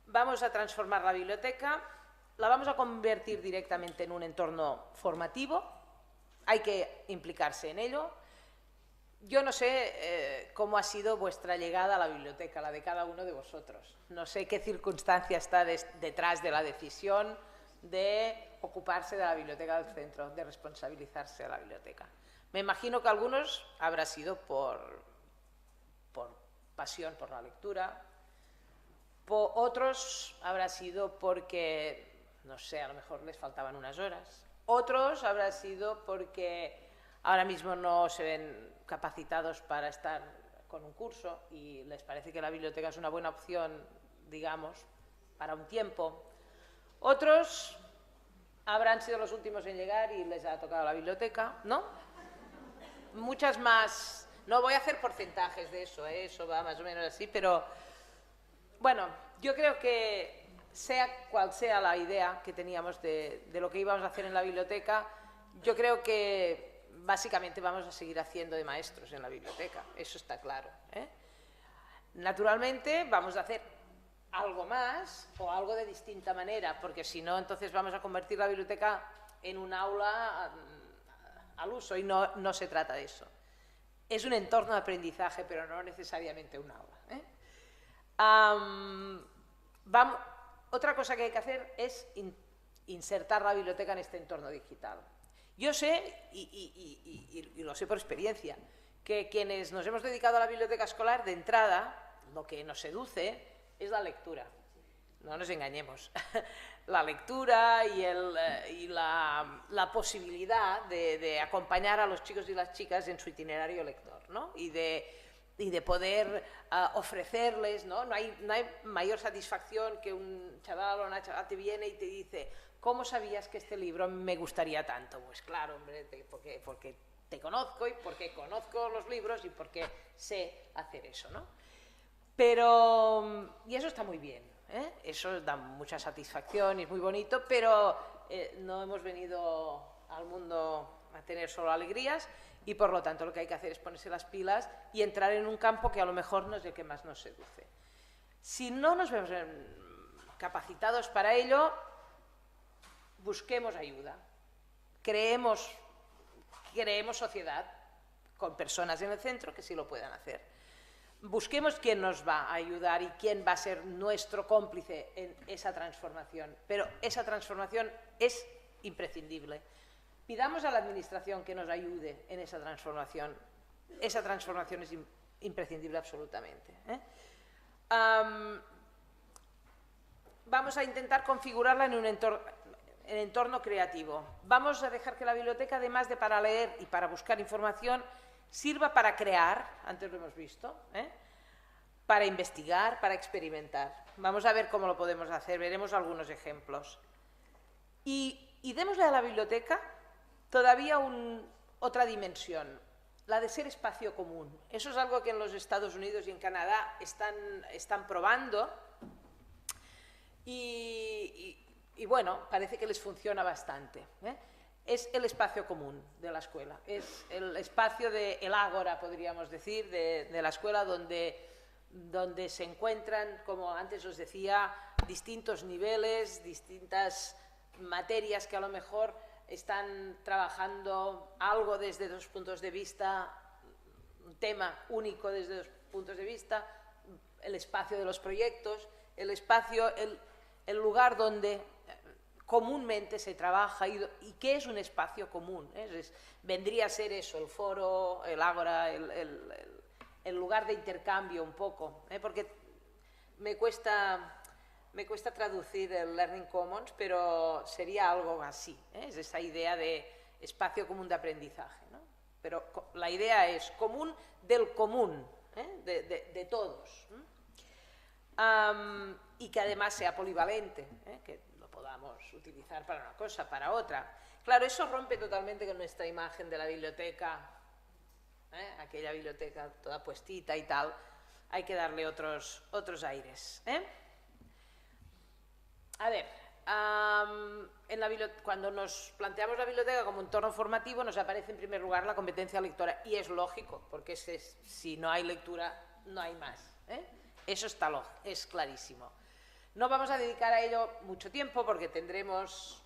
Vamos a transformar la biblioteca, la vamos a convertir directamente en un entorno formativo, hay que implicarse en ello. Yo no sé cómo ha sido vuestra llegada a la biblioteca, la de cada uno de vosotros. No sé qué circunstancia está detrás de la decisión de ocuparse de la biblioteca del centro, de responsabilizarse de la biblioteca. Me imagino que algunos habrá sido por pasión por la lectura, Otros habrá sido porque, no sé, a lo mejor les faltaban unas horas. Otros habrá sido porque ahora mismo no se ven capacitados para estar con un curso y les parece que la biblioteca es una buena opción, digamos, para un tiempo. Otros habrán sido los últimos en llegar y les ha tocado la biblioteca, ¿no? Muchas más. No voy a hacer porcentajes de eso, eso va más o menos así, pero bueno, yo creo que sea cual sea la idea que teníamos de lo que íbamos a hacer en la biblioteca, yo creo que básicamente vamos a seguir haciendo de maestros en la biblioteca, eso está claro, ¿eh? Naturalmente vamos a hacer algo más o algo de distinta manera, porque si no, entonces vamos a convertir la biblioteca en un aula al uso y no se trata de eso. Es un entorno de aprendizaje, pero no necesariamente un aula, ¿eh? Otra cosa que hay que hacer es insertar la biblioteca en este entorno digital. Yo sé, y lo sé por experiencia, que quienes nos hemos dedicado a la biblioteca escolar, de entrada, lo que nos seduce es la lectura. No nos engañemos. La lectura y la posibilidad de acompañar a los chicos y las chicas en su itinerario lector, ¿no? Y de poder ofrecerles, ¿no? No hay mayor satisfacción que un chaval o una chavala te viene y te dice: ¿cómo sabías que este libro me gustaría tanto? Pues claro, hombre, porque te conozco y porque conozco los libros y porque sé hacer eso, ¿no? Pero, y eso está muy bien, ¿eh? Eso da mucha satisfacción y es muy bonito, pero no hemos venido al mundo a tener solo alegrías y por lo tanto lo que hay que hacer es ponerse las pilas y entrar en un campo que a lo mejor no es el que más nos seduce. Si no nos vemos capacitados para ello, busquemos ayuda, creemos sociedad con personas en el centro que sí lo puedan hacer. Busquemos quién nos va a ayudar y quién va a ser nuestro cómplice en esa transformación, pero esa transformación es imprescindible. Pidamos a la Administración que nos ayude en esa transformación es imprescindible absolutamente, ¿eh? Vamos a intentar configurarla en un entorno creativo. Vamos a dejar que la biblioteca, además de para leer y para buscar información, sirva para crear, antes lo hemos visto, ¿eh? Para investigar, para experimentar. Vamos a ver cómo lo podemos hacer, veremos algunos ejemplos. Y démosle a la biblioteca todavía otra dimensión, la de ser espacio común. Eso es algo que en los Estados Unidos y en Canadá están probando y bueno, parece que les funciona bastante, ¿eh? Es el espacio común de la escuela, es el espacio el ágora, podríamos decir, de la escuela donde se encuentran, como antes os decía, distintos niveles, distintas materias que a lo mejor están trabajando algo desde dos puntos de vista, un tema único desde dos puntos de vista, el espacio de los proyectos, el espacio, el lugar donde comúnmente se trabaja y qué es un espacio común, ¿eh? Vendría a ser eso, el foro, el ágora, el lugar de intercambio un poco, ¿eh? Porque me cuesta traducir el Learning Commons, pero sería algo así, ¿eh? Es esa idea de espacio común de aprendizaje, ¿no? Pero la idea es común del común, ¿eh? de todos, ¿eh? Y que además sea polivalente, ¿eh? Que lo podamos utilizar para una cosa, para otra. Claro, eso rompe totalmente con nuestra imagen de la biblioteca, ¿eh? Aquella biblioteca toda puestita y tal. Hay que darle otros aires, ¿eh? A ver, cuando nos planteamos la biblioteca como entorno formativo nos aparece en primer lugar la competencia lectora y es lógico, porque si no hay lectura no hay más, ¿eh? Eso es clarísimo. No vamos a dedicar a ello mucho tiempo porque tendremos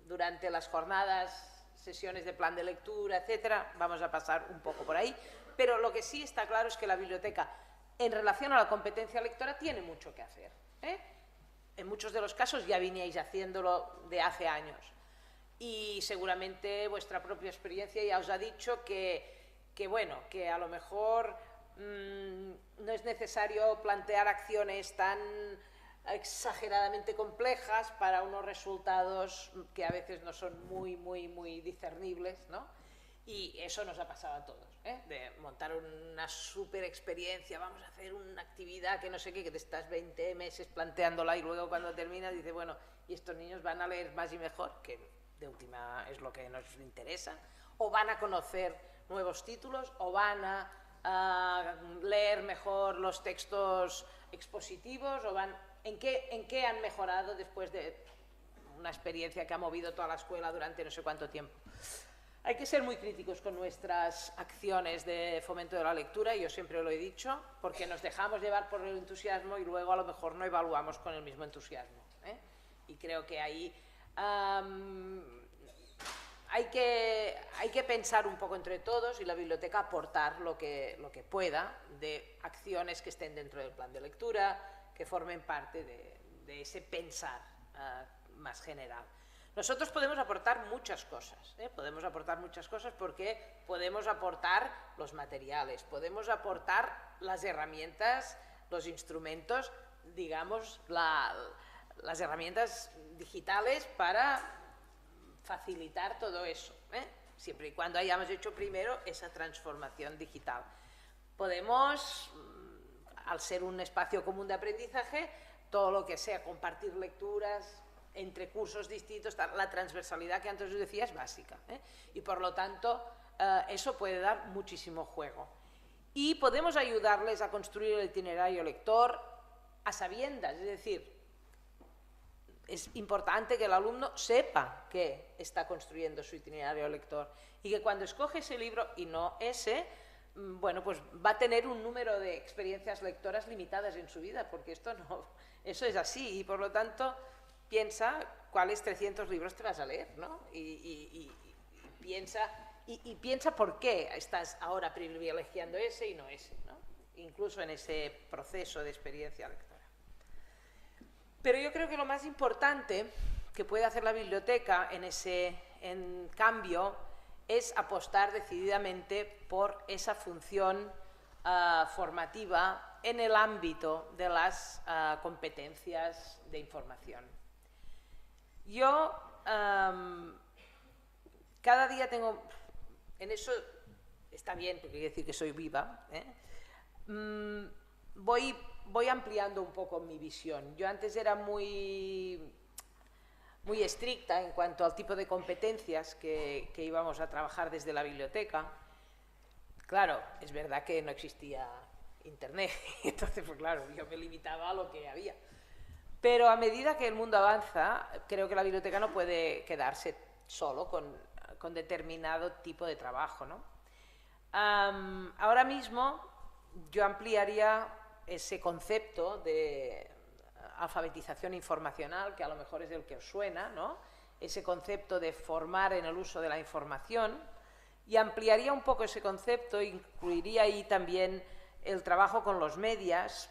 durante las jornadas sesiones de plan de lectura, etcétera, vamos a pasar un poco por ahí, pero lo que sí está claro es que la biblioteca en relación a la competencia lectora tiene mucho que hacer, ¿eh? En muchos de los casos ya viníais haciéndolo de hace años y seguramente vuestra propia experiencia ya os ha dicho que bueno, que a lo mejor no es necesario plantear acciones tan exageradamente complejas para unos resultados que a veces no son muy discernibles, ¿no? Y eso nos ha pasado a todos, de montar una super experiencia, vamos a hacer una actividad que no sé qué, que te estás 20 meses planteándola y luego cuando terminas dices, bueno, y estos niños van a leer más y mejor, que de última es lo que nos interesa, o van a conocer nuevos títulos, o van a leer mejor los textos expositivos, o van... ¿En qué han mejorado después de una experiencia que ha movido toda la escuela durante no sé cuánto tiempo? Hay que ser muy críticos con nuestras acciones de fomento de la lectura, y yo siempre lo he dicho, porque nos dejamos llevar por el entusiasmo y luego a lo mejor no evaluamos con el mismo entusiasmo, Y creo que ahí hay que pensar un poco entre todos y la biblioteca aportar lo que pueda de acciones que estén dentro del plan de lectura, que formen parte de ese pensar más general. Nosotros podemos aportar muchas cosas, podemos aportar muchas cosas porque podemos aportar los materiales, podemos aportar las herramientas, los instrumentos, digamos, las herramientas digitales para facilitar todo eso, siempre y cuando hayamos hecho primero esa transformación digital. Podemos, al ser un espacio común de aprendizaje, todo lo que sea compartir lecturas entre cursos distintos, la transversalidad que antes os decía es básica, y por lo tanto eso puede dar muchísimo juego. Y podemos ayudarles a construir el itinerario lector a sabiendas, es decir, es importante que el alumno sepa que está construyendo su itinerario lector y que cuando escoge ese libro y no ese, bueno, pues va a tener un número de experiencias lectoras limitadas en su vida, porque eso es así, y por lo tanto piensa cuáles 300 libros te vas a leer, ¿no? Y piensa por qué estás ahora privilegiando ese y no ese, ¿no? Incluso en ese proceso de experiencia lectora. Pero yo creo que lo más importante que puede hacer la biblioteca en cambio es apostar decididamente por esa función formativa en el ámbito de las competencias de información. Yo cada día tengo, en eso está bien, porque quiere decir que soy viva, voy ampliando un poco mi visión. Yo antes era muy estricta en cuanto al tipo de competencias que íbamos a trabajar desde la biblioteca. Claro, es verdad que no existía internet, entonces pues claro, yo me limitaba a lo que había. Pero a medida que el mundo avanza, creo que la biblioteca no puede quedarse solo con determinado tipo de trabajo, ¿no? Ahora mismo yo ampliaría ese concepto de alfabetización informacional, que a lo mejor es el que os suena, ¿no? Ese concepto de formar en el uso de la información, y ampliaría un poco ese concepto, incluiría ahí también el trabajo con los medios,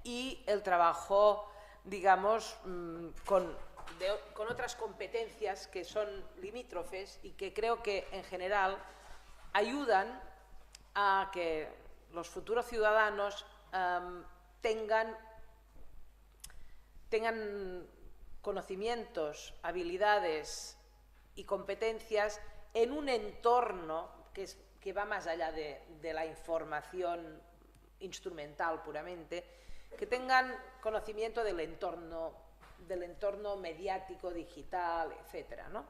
y el trabajo, digamos, con otras competencias que son limítrofes y que creo que en general ayudan a que los futuros ciudadanos tengan conocimientos, habilidades y competencias en un entorno que va más allá de la información instrumental puramente, que tengan conocimiento del entorno mediático, digital, etcétera, ¿no?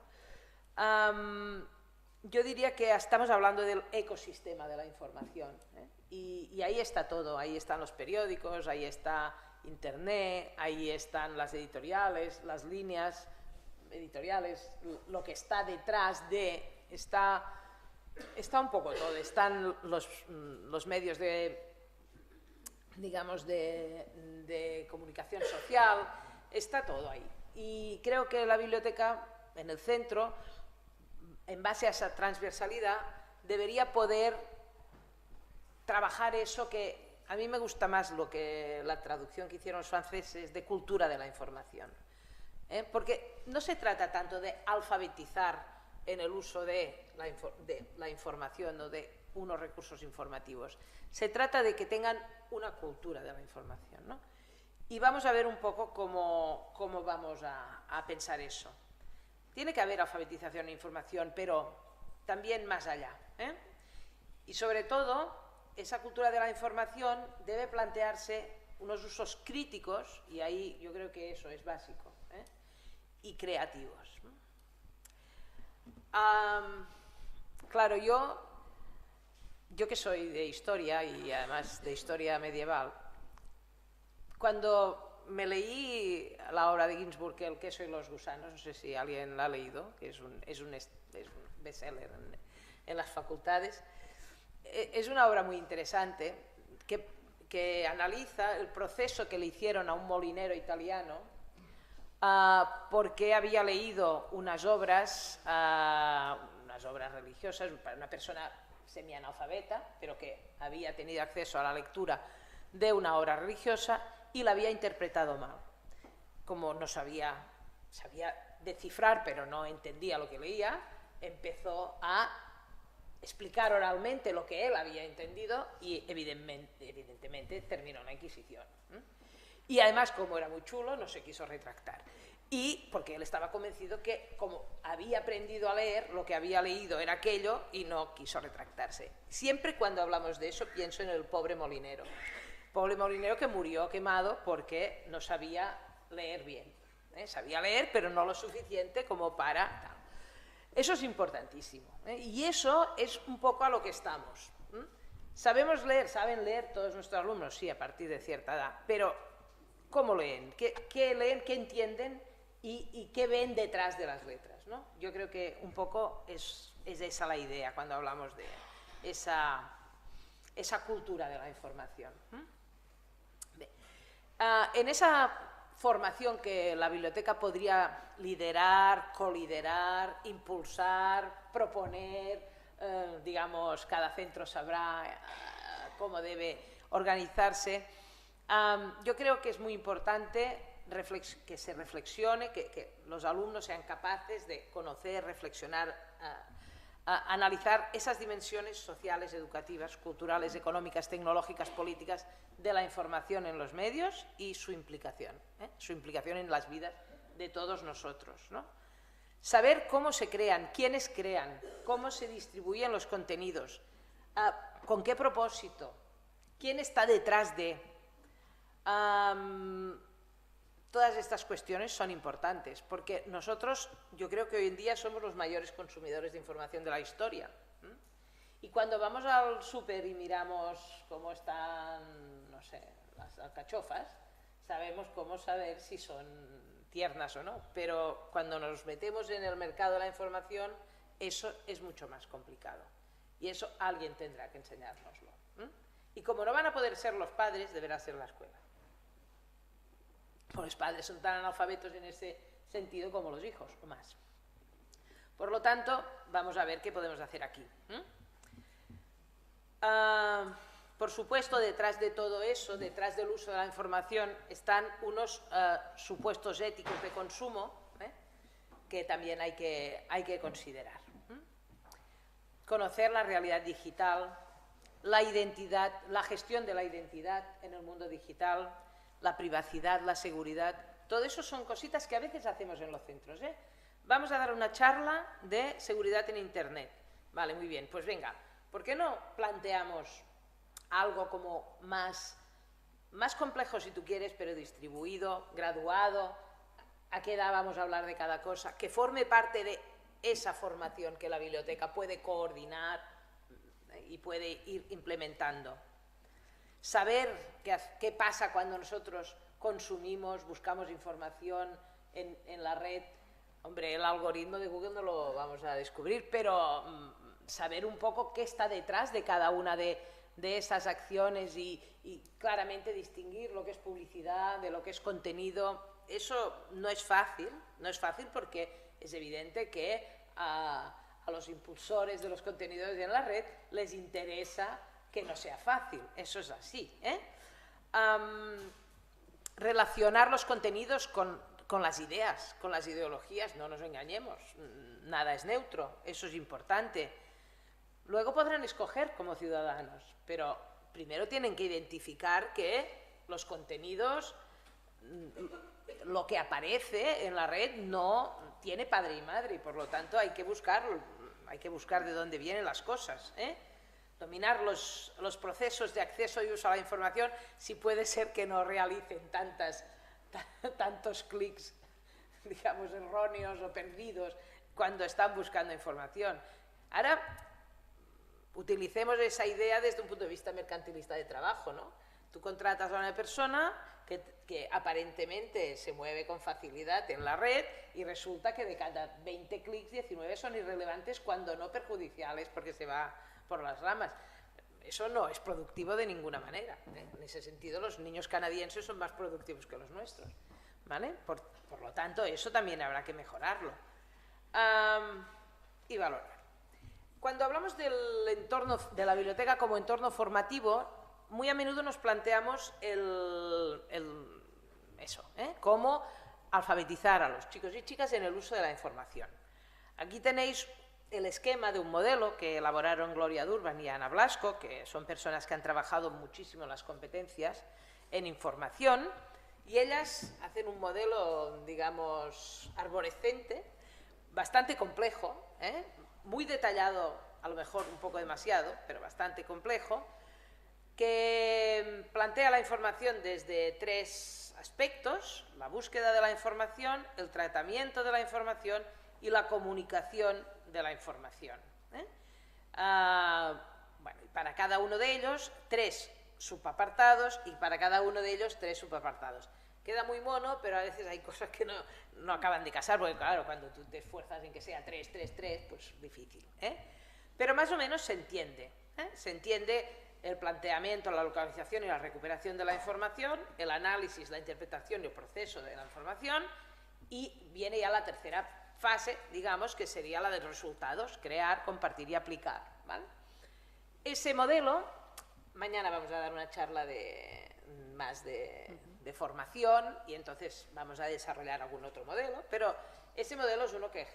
Yo diría que estamos hablando del ecosistema de la información, y ahí está todo, ahí están los periódicos, ahí está Internet, ahí están las editoriales, las líneas editoriales, lo que está detrás está un poco todo, están los medios digamos, de comunicación social, está todo ahí. Y creo que la biblioteca, en el centro, en base a esa transversalidad, debería poder trabajar eso que a mí me gusta más la traducción que hicieron los franceses de cultura de la información. Porque no se trata tanto de alfabetizar en el uso de la información o de unos recursos informativos. Se trata de que tengan una cultura de la información, ¿no? Y vamos a ver un poco cómo vamos a pensar eso. Tiene que haber alfabetización e información, pero también más allá, ¿eh? Y sobre todo, esa cultura de la información debe plantearse unos usos críticos, y ahí yo creo que eso es básico, ¿eh? Y creativos. Claro, yo que soy de historia y además de historia medieval, cuando me leí la obra de Ginsburg, El queso y los gusanos, no sé si alguien la ha leído, que es un bestseller en las facultades, es una obra muy interesante que analiza el proceso que le hicieron a un molinero italiano porque había leído unas obras religiosas para una persona semianalfabeta, pero que había tenido acceso a la lectura de una obra religiosa y la había interpretado mal. Como no sabía descifrar, pero no entendía lo que leía, empezó a explicar oralmente lo que él había entendido y evidentemente terminó en la Inquisición. Y además, como era muy chulo, no se quiso retractar. Y porque él estaba convencido que, como había aprendido a leer, lo que había leído era aquello y no quiso retractarse. Siempre cuando hablamos de eso pienso en el pobre molinero. Pobre molinero que murió quemado porque no sabía leer bien. Sabía leer, pero no lo suficiente como para... Eso es importantísimo, ¿eh? Y eso es un poco a lo que estamos. ¿Sabemos leer? ¿Saben leer todos nuestros alumnos? Sí, a partir de cierta edad. Pero, ¿cómo leen? ¿Qué leen? ¿Qué entienden? ¿Y qué ven detrás de las letras, ¿no? Yo creo que un poco es esa la idea cuando hablamos de esa cultura de la información. En esa formación que la biblioteca podría liderar, coliderar, impulsar, proponer, digamos, cada centro sabrá cómo debe organizarse. Yo creo que es muy importante que se reflexione, que los alumnos sean capaces de conocer, reflexionar, analizar esas dimensiones sociales, educativas, culturales, económicas, tecnológicas, políticas de la información en los medios y su implicación en las vidas de todos nosotros, ¿no? Saber cómo se crean, quiénes crean, cómo se distribuyen los contenidos, con qué propósito, quién está detrás de... Todas estas cuestiones son importantes, porque nosotros, yo creo que hoy en día somos los mayores consumidores de información de la historia. Y cuando vamos al súper y miramos cómo están, no sé, las alcachofas, sabemos cómo saber si son tiernas o no. Pero cuando nos metemos en el mercado de la información, eso es mucho más complicado. Y eso alguien tendrá que enseñárnoslo. Y como no van a poder ser los padres, deberá ser la escuela. Los padres son tan analfabetos en ese sentido como los hijos, o más. Por lo tanto, vamos a ver qué podemos hacer aquí. Por supuesto, detrás de todo eso, detrás del uso de la información, están unos supuestos éticos de consumo que también hay que considerar. Conocer la realidad digital, la identidad, la gestión de la identidad en el mundo digital, la privacidad, la seguridad, todo eso son cositas que a veces hacemos en los centros, ¿eh? Vamos a dar una charla de seguridad en Internet. Vale, muy bien, pues venga, ¿por qué no planteamos algo como más complejo si tú quieres, pero distribuido, graduado? ¿A qué edad vamos a hablar de cada cosa? Que forme parte de esa formación que la biblioteca puede coordinar y puede ir implementando. Saber qué pasa cuando nosotros consumimos, buscamos información en la red. Hombre, el algoritmo de Google no lo vamos a descubrir, pero saber un poco qué está detrás de cada una de esas acciones y claramente distinguir lo que es publicidad de lo que es contenido. Eso no es fácil porque es evidente que a los impulsores de los contenidos en la red les interesa que no sea fácil, eso es así, ¿eh? Relacionar los contenidos con las ideas, con las ideologías, no nos engañemos. nada es neutro, eso es importante. Luego podrán escoger como ciudadanos, pero primero tienen que identificar que los contenidos, lo que aparece en la red no tiene padre y madre, y por lo tanto hay que buscar de dónde vienen las cosas, ¿eh? Dominar los procesos de acceso y uso a la información, si puede ser que no realicen tantos clics, digamos, erróneos o perdidos cuando están buscando información. Ahora, utilicemos esa idea desde un punto de vista mercantilista de trabajo, ¿no? Tú contratas a una persona que aparentemente se mueve con facilidad en la red y resulta que de cada 20 clics, 19 son irrelevantes, cuando no perjudiciales, porque se va por las ramas. Eso no es productivo de ninguna manera, ¿eh? En ese sentido, los niños canadienses son más productivos que los nuestros, ¿vale? Por lo tanto, eso también habrá que mejorarlo y valorar. Cuando hablamos del entorno de la biblioteca como entorno formativo, muy a menudo nos planteamos cómo alfabetizar a los chicos y chicas en el uso de la información. Aquí tenéis el esquema de un modelo que elaboraron Gloria Durban y Ana Blasco, que son personas que han trabajado muchísimo las competencias en información, y ellas hacen un modelo, digamos, arborescente, bastante complejo, muy detallado, a lo mejor un poco demasiado, pero bastante complejo, que plantea la información desde 3 aspectos: la búsqueda de la información, el tratamiento de la información y la comunicación de la información. Bueno, y para cada uno de ellos 3 subapartados, y para cada uno de ellos 3 subapartados. Queda muy mono, pero a veces hay cosas que no acaban de casar, porque claro, cuando tú te esfuerzas en que sea 3, 3, 3, pues difícil, pero más o menos se entiende, se entiende el planteamiento, la localización y la recuperación de la información, el análisis, la interpretación y el proceso de la información, y viene ya la tercera fase, digamos, que sería la de los resultados: crear, compartir y aplicar, ¿vale? Ese modelo, mañana vamos a dar una charla más de formación, y entonces vamos a desarrollar algún otro modelo, pero ese modelo es uno que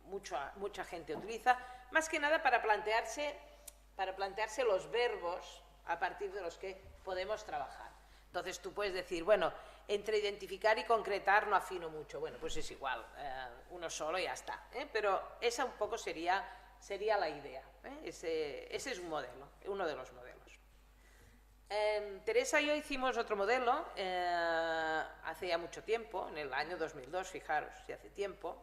mucha gente utiliza, más que nada para plantearse los verbos a partir de los que podemos trabajar. Entonces tú puedes decir, bueno, entre identificar y concretar no afino mucho. Bueno, pues es igual, uno solo y ya está, pero esa un poco sería la idea, Ese es un modelo, uno de los modelos. Teresa y yo hicimos otro modelo hace ya mucho tiempo, en el año 2002, fijaros, si hace tiempo.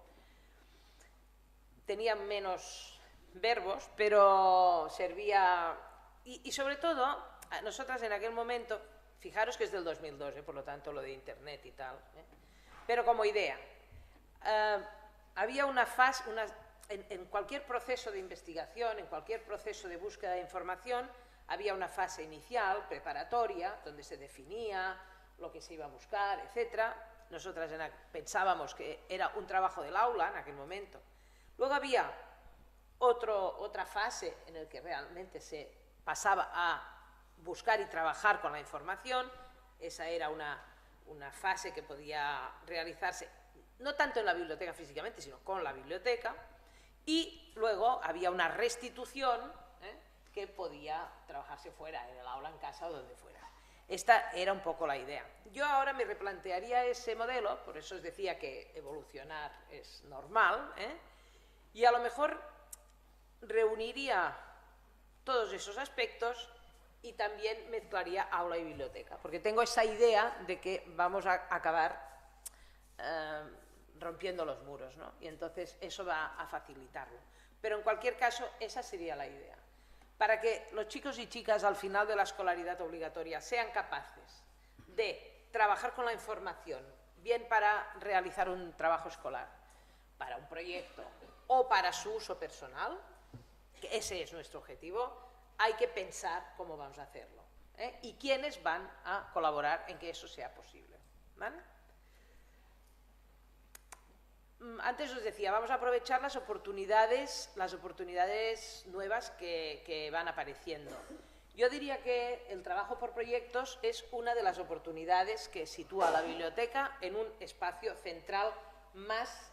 Tenía menos verbos, pero servía, y sobre todo, nosotras en aquel momento, fijaros que es del 2002, por lo tanto lo de internet y tal, pero como idea, había una fase, en cualquier proceso de investigación, en cualquier proceso de búsqueda de información, había una fase inicial, preparatoria, donde se definía lo que se iba a buscar, etc. Nosotras pensábamos que era un trabajo del aula en aquel momento. Luego había otra fase en la que realmente se pasaba a buscar y trabajar con la información. Esa era una fase que podía realizarse no tanto en la biblioteca físicamente, sino con la biblioteca. Y luego había una restitución que podía trabajarse fuera, en el aula, en casa o donde fuera. Esta era un poco la idea. Yo ahora me replantearía ese modelo, por eso os decía que evolucionar es normal, y a lo mejor reuniría todos esos aspectos y también mezclaría aula y biblioteca, porque tengo esa idea de que vamos a acabar rompiendo los muros, ¿no? Y entonces eso va a facilitarlo. Pero en cualquier caso, esa sería la idea. Para que los chicos y chicas al final de la escolaridad obligatoria sean capaces de trabajar con la información, bien para realizar un trabajo escolar, para un proyecto o para su uso personal, que ese es nuestro objetivo, hay que pensar cómo vamos a hacerlo, y quiénes van a colaborar en que eso sea posible, ¿vale? Antes os decía, vamos a aprovechar las oportunidades nuevas que van apareciendo. Yo diría que el trabajo por proyectos es una de las oportunidades que sitúa a la biblioteca en un espacio central más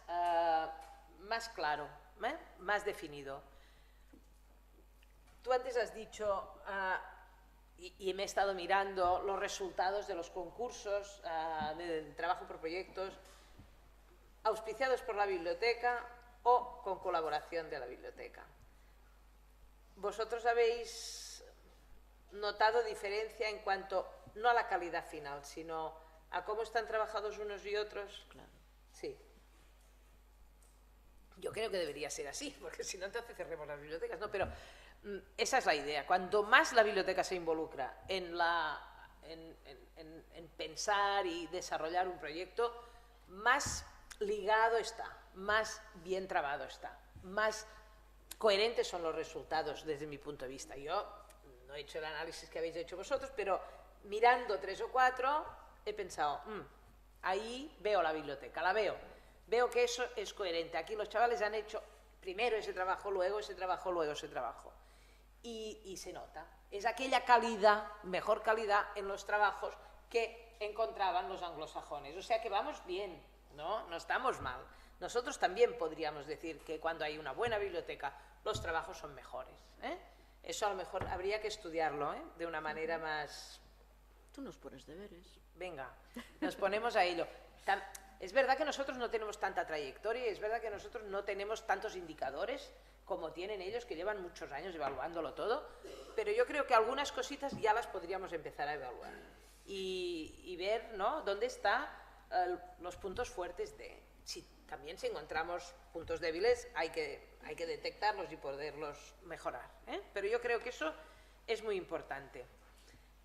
más claro, más definido. Tú antes has dicho, y me he estado mirando los resultados de los concursos de trabajo por proyectos auspiciados por la biblioteca o con colaboración de la biblioteca. ¿Vosotros habéis notado diferencia en cuanto, no a la calidad final, sino a cómo están trabajados unos y otros? Claro. Sí. Yo creo que debería ser así, porque si no, entonces cerremos las bibliotecas, ¿no? Pero esa es la idea. Cuanto más la biblioteca se involucra en pensar y desarrollar un proyecto, más ligado está, más bien trabado está, más coherentes son los resultados desde mi punto de vista. Yo no he hecho el análisis que habéis hecho vosotros, pero mirando 3 o 4 he pensado, ahí veo la biblioteca, la veo que eso es coherente. Aquí los chavales han hecho primero ese trabajo, luego ese trabajo, luego ese trabajo. Y se nota. Es aquella calidad, mejor calidad en los trabajos que encontraban los anglosajones. O sea que vamos bien, ¿no? No estamos mal. Nosotros también podríamos decir que cuando hay una buena biblioteca, los trabajos son mejores, ¿eh? Eso a lo mejor habría que estudiarlo, ¿eh? De una manera más... Tú nos pones deberes. Venga, nos ponemos a ello. Es verdad que nosotros no tenemos tanta trayectoria, es verdad que nosotros no tenemos tantos indicadores como tienen ellos, que llevan muchos años evaluándolo todo, pero yo creo que algunas cositas ya las podríamos empezar a evaluar y ver, ¿no?, dónde están los puntos fuertes de... También si encontramos puntos débiles hay que detectarlos y poderlos mejorar, ¿eh? Pero yo creo que eso es muy importante.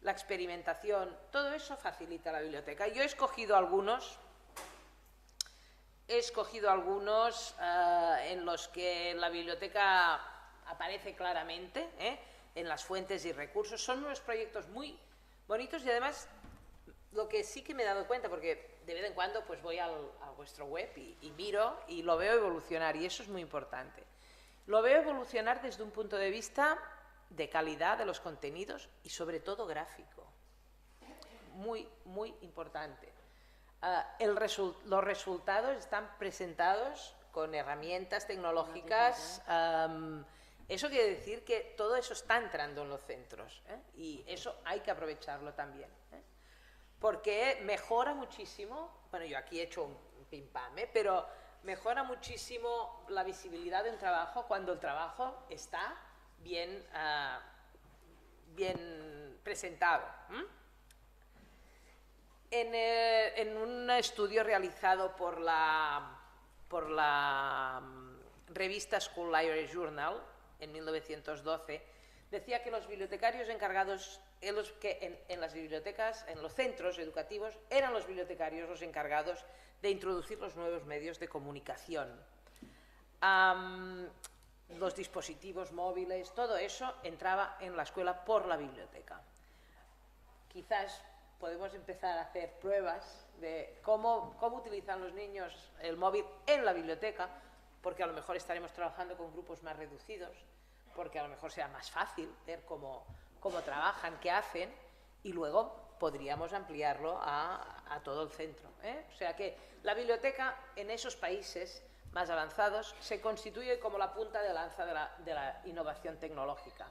La experimentación, todo eso facilita la biblioteca. Yo he escogido algunos en los que la biblioteca aparece claramente, en las fuentes y recursos. Son unos proyectos muy bonitos y además lo que sí que me he dado cuenta, porque de vez en cuando pues voy a vuestro web y miro y lo veo evolucionar, y eso es muy importante. Lo veo evolucionar desde un punto de vista de calidad de los contenidos y sobre todo gráfico. Muy importante. Los resultados están presentados con herramientas tecnológicas. Eso quiere decir que todo eso está entrando en los centros, y eso hay que aprovecharlo también, porque mejora muchísimo. Bueno, yo aquí he hecho un pim pam, pero mejora muchísimo la visibilidad de un trabajo cuando el trabajo está bien presentado. En un estudio realizado por la revista School Library Journal en 1912, decía que los bibliotecarios encargados en las bibliotecas, en los centros educativos, eran los bibliotecarios los encargados de introducir los nuevos medios de comunicación. Los dispositivos móviles, todo eso entraba en la escuela por la biblioteca. Quizás podemos empezar a hacer pruebas de cómo utilizan los niños el móvil en la biblioteca, porque a lo mejor estaremos trabajando con grupos más reducidos, porque a lo mejor será más fácil ver cómo trabajan, qué hacen, y luego podríamos ampliarlo a todo el centro, O sea que la biblioteca en esos países más avanzados se constituye como la punta de lanza de la innovación tecnológica.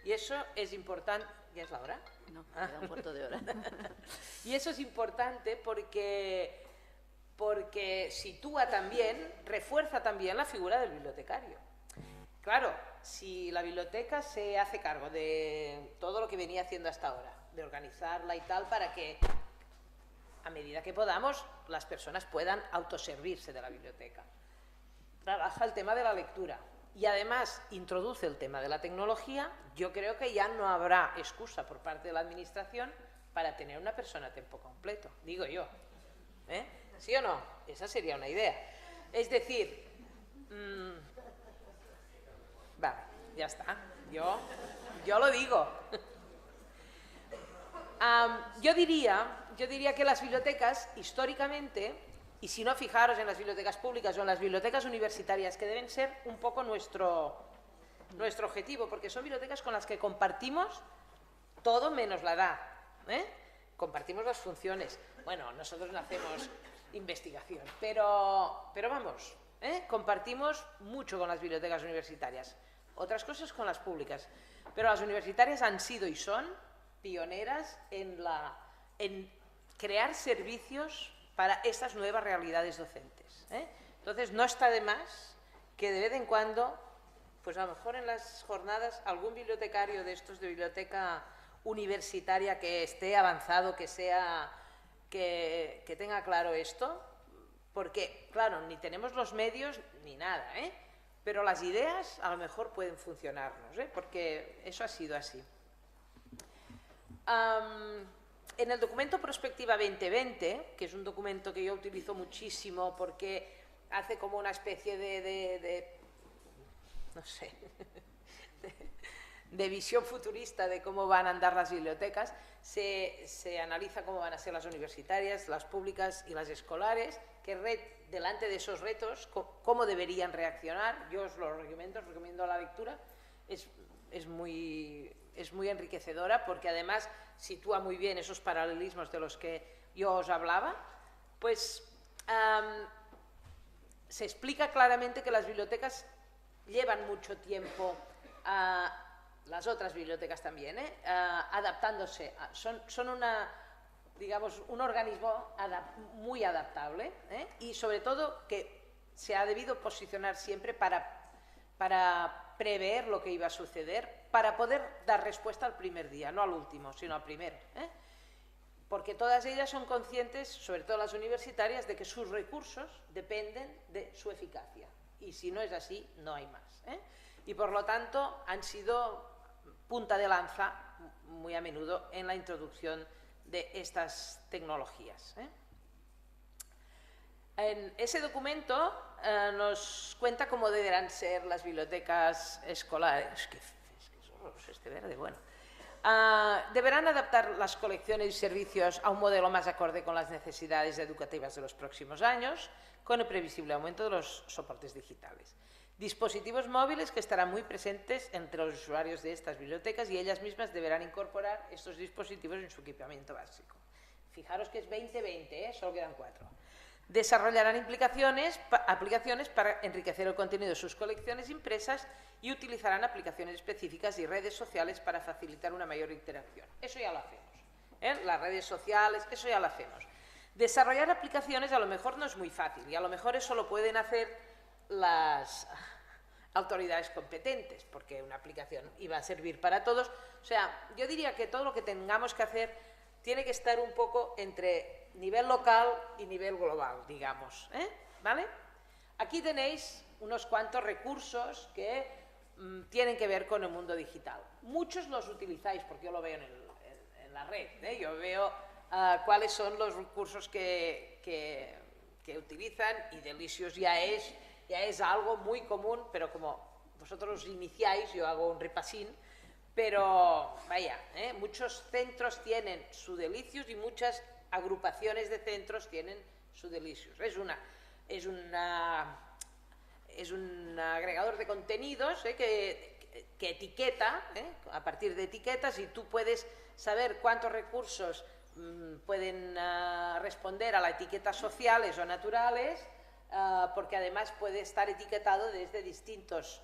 Y eso es importante. ¿Ya es la hora? No, queda un cuarto de hora. Y eso es importante porque sitúa también, refuerza también la figura del bibliotecario. Claro, si la biblioteca se hace cargo de todo lo que venía haciendo hasta ahora, de organizarla y tal, para que a medida que podamos las personas puedan autoservirse de la biblioteca. Trabaja el tema de la lectura y además introduce el tema de la tecnología. Yo creo que ya no habrá excusa por parte de la administración para tener una persona a tiempo completo, digo yo. ¿Sí o no? Esa sería una idea. Es decir, vale, ya está, yo lo digo. Yo diría que las bibliotecas, históricamente, y si no, fijaros en las bibliotecas públicas o en las bibliotecas universitarias, que deben ser un poco nuestro objetivo, porque son bibliotecas con las que compartimos todo menos la edad, compartimos las funciones. Bueno, nosotros no hacemos investigación, pero vamos, Compartimos mucho con las bibliotecas universitarias, otras cosas con las públicas, pero las universitarias han sido y son pioneras en crear servicios para estas nuevas realidades docentes. Entonces, no está de más que de vez en cuando, pues a lo mejor en las jornadas, algún bibliotecario de estos de biblioteca universitaria que esté avanzado, que tenga claro esto, porque, claro, ni tenemos los medios ni nada, pero las ideas a lo mejor pueden funcionarnos, porque eso ha sido así. En el documento Prospectiva 2020, que es un documento que yo utilizo muchísimo porque hace como una especie no sé, de visión futurista de cómo van a andar las bibliotecas, se analiza cómo van a ser las universitarias, las públicas y las escolares, delante de esos retos, cómo deberían reaccionar. Yo os lo recomiendo la lectura, es muy enriquecedora porque además sitúa muy bien esos paralelismos de los que yo os hablaba, pues se explica claramente que las bibliotecas llevan mucho tiempo, las otras bibliotecas también, adaptándose, son un organismo muy adaptable, y sobre todo que se ha debido posicionar siempre para prever lo que iba a suceder, para poder dar respuesta al primer día, no al último, sino al primero. Porque todas ellas son conscientes, sobre todo las universitarias, de que sus recursos dependen de su eficacia. Y si no es así, no hay más. Y por lo tanto han sido punta de lanza muy a menudo en la introducción de estas tecnologías. En ese documento nos cuenta cómo deberán ser las bibliotecas escolares. Es que solo es este verde, bueno. Deberán adaptar las colecciones y servicios a un modelo más acorde con las necesidades educativas de los próximos años, con el previsible aumento de los soportes digitales. Dispositivos móviles que estarán muy presentes entre los usuarios de estas bibliotecas y ellas mismas deberán incorporar estos dispositivos en su equipamiento básico. Fijaros que es 2020, solo quedan 4. Desarrollarán aplicaciones para enriquecer el contenido de sus colecciones impresas y utilizarán aplicaciones específicas y redes sociales para facilitar una mayor interacción. Eso ya lo hacemos. Las redes sociales, eso ya lo hacemos. Desarrollar aplicaciones a lo mejor no es muy fácil y a lo mejor eso lo pueden hacer las autoridades competentes, porque una aplicación iba a servir para todos. O sea, yo diría que todo lo que tengamos que hacer tiene que estar un poco entre nivel local y nivel global, digamos. ¿Vale? Aquí tenéis unos cuantos recursos que tienen que ver con el mundo digital. Muchos los utilizáis, porque yo lo veo en la red. Yo veo cuáles son los recursos que utilizan, y Delicious ya es algo muy común, pero como vosotros os iniciáis, yo hago un repasín, pero vaya, muchos centros tienen su Delicious y muchas agrupaciones de centros tienen su Delicious. Es un agregador de contenidos que etiqueta, a partir de etiquetas, y tú puedes saber cuántos recursos pueden responder a la etiqueta sociales o naturales, porque además puede estar etiquetado desde distintos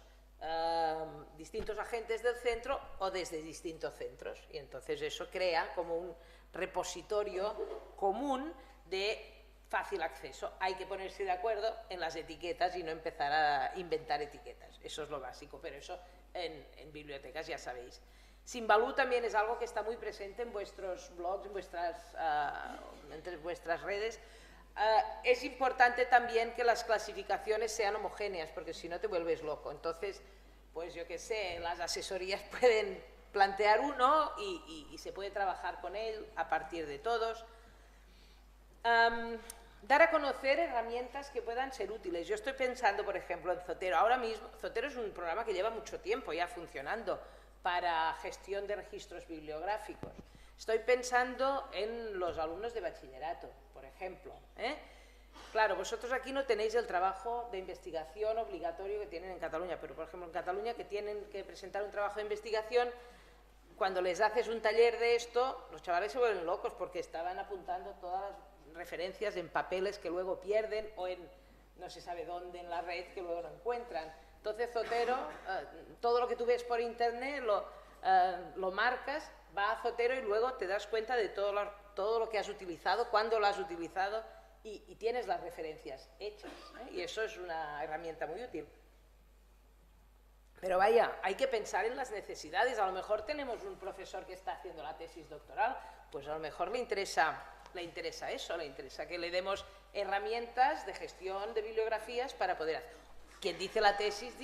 agentes del centro o desde distintos centros, y entonces eso crea como un repositorio común de fácil acceso. Hay que ponerse de acuerdo en las etiquetas y no empezar a inventar etiquetas, eso es lo básico, pero eso en bibliotecas ya sabéis. Simbaloo también es algo que está muy presente en vuestros blogs, entre vuestras redes. Es importante también que las clasificaciones sean homogéneas, porque si no te vuelves loco. Entonces, pues yo qué sé, las asesorías pueden plantear uno y se puede trabajar con él a partir de todos. Dar a conocer herramientas que puedan ser útiles. Yo estoy pensando, por ejemplo, en Zotero. Ahora mismo, Zotero es un programa que lleva mucho tiempo ya funcionando para gestión de registros bibliográficos. Estoy pensando en los alumnos de bachillerato, por ejemplo. Claro, vosotros aquí no tenéis el trabajo de investigación obligatorio que tienen en Cataluña, pero por ejemplo en Cataluña, que tienen que presentar un trabajo de investigación, cuando les haces un taller de esto, los chavales se vuelven locos porque estaban apuntando todas las referencias en papeles que luego pierden o en no se sabe dónde en la red, que luego lo encuentran. Entonces Zotero, todo lo que tú ves por internet lo marcas, va a Zotero y luego te das cuenta de todo lo que has utilizado, cuándo lo has utilizado y tienes las referencias hechas, ¿eh? Y eso es una herramienta muy útil. Pero vaya, hay que pensar en las necesidades. A lo mejor tenemos un profesor que está haciendo la tesis doctoral, pues a lo mejor le interesa eso, le interesa que le demos herramientas de gestión de bibliografías para poder hacer. Quien dice la tesis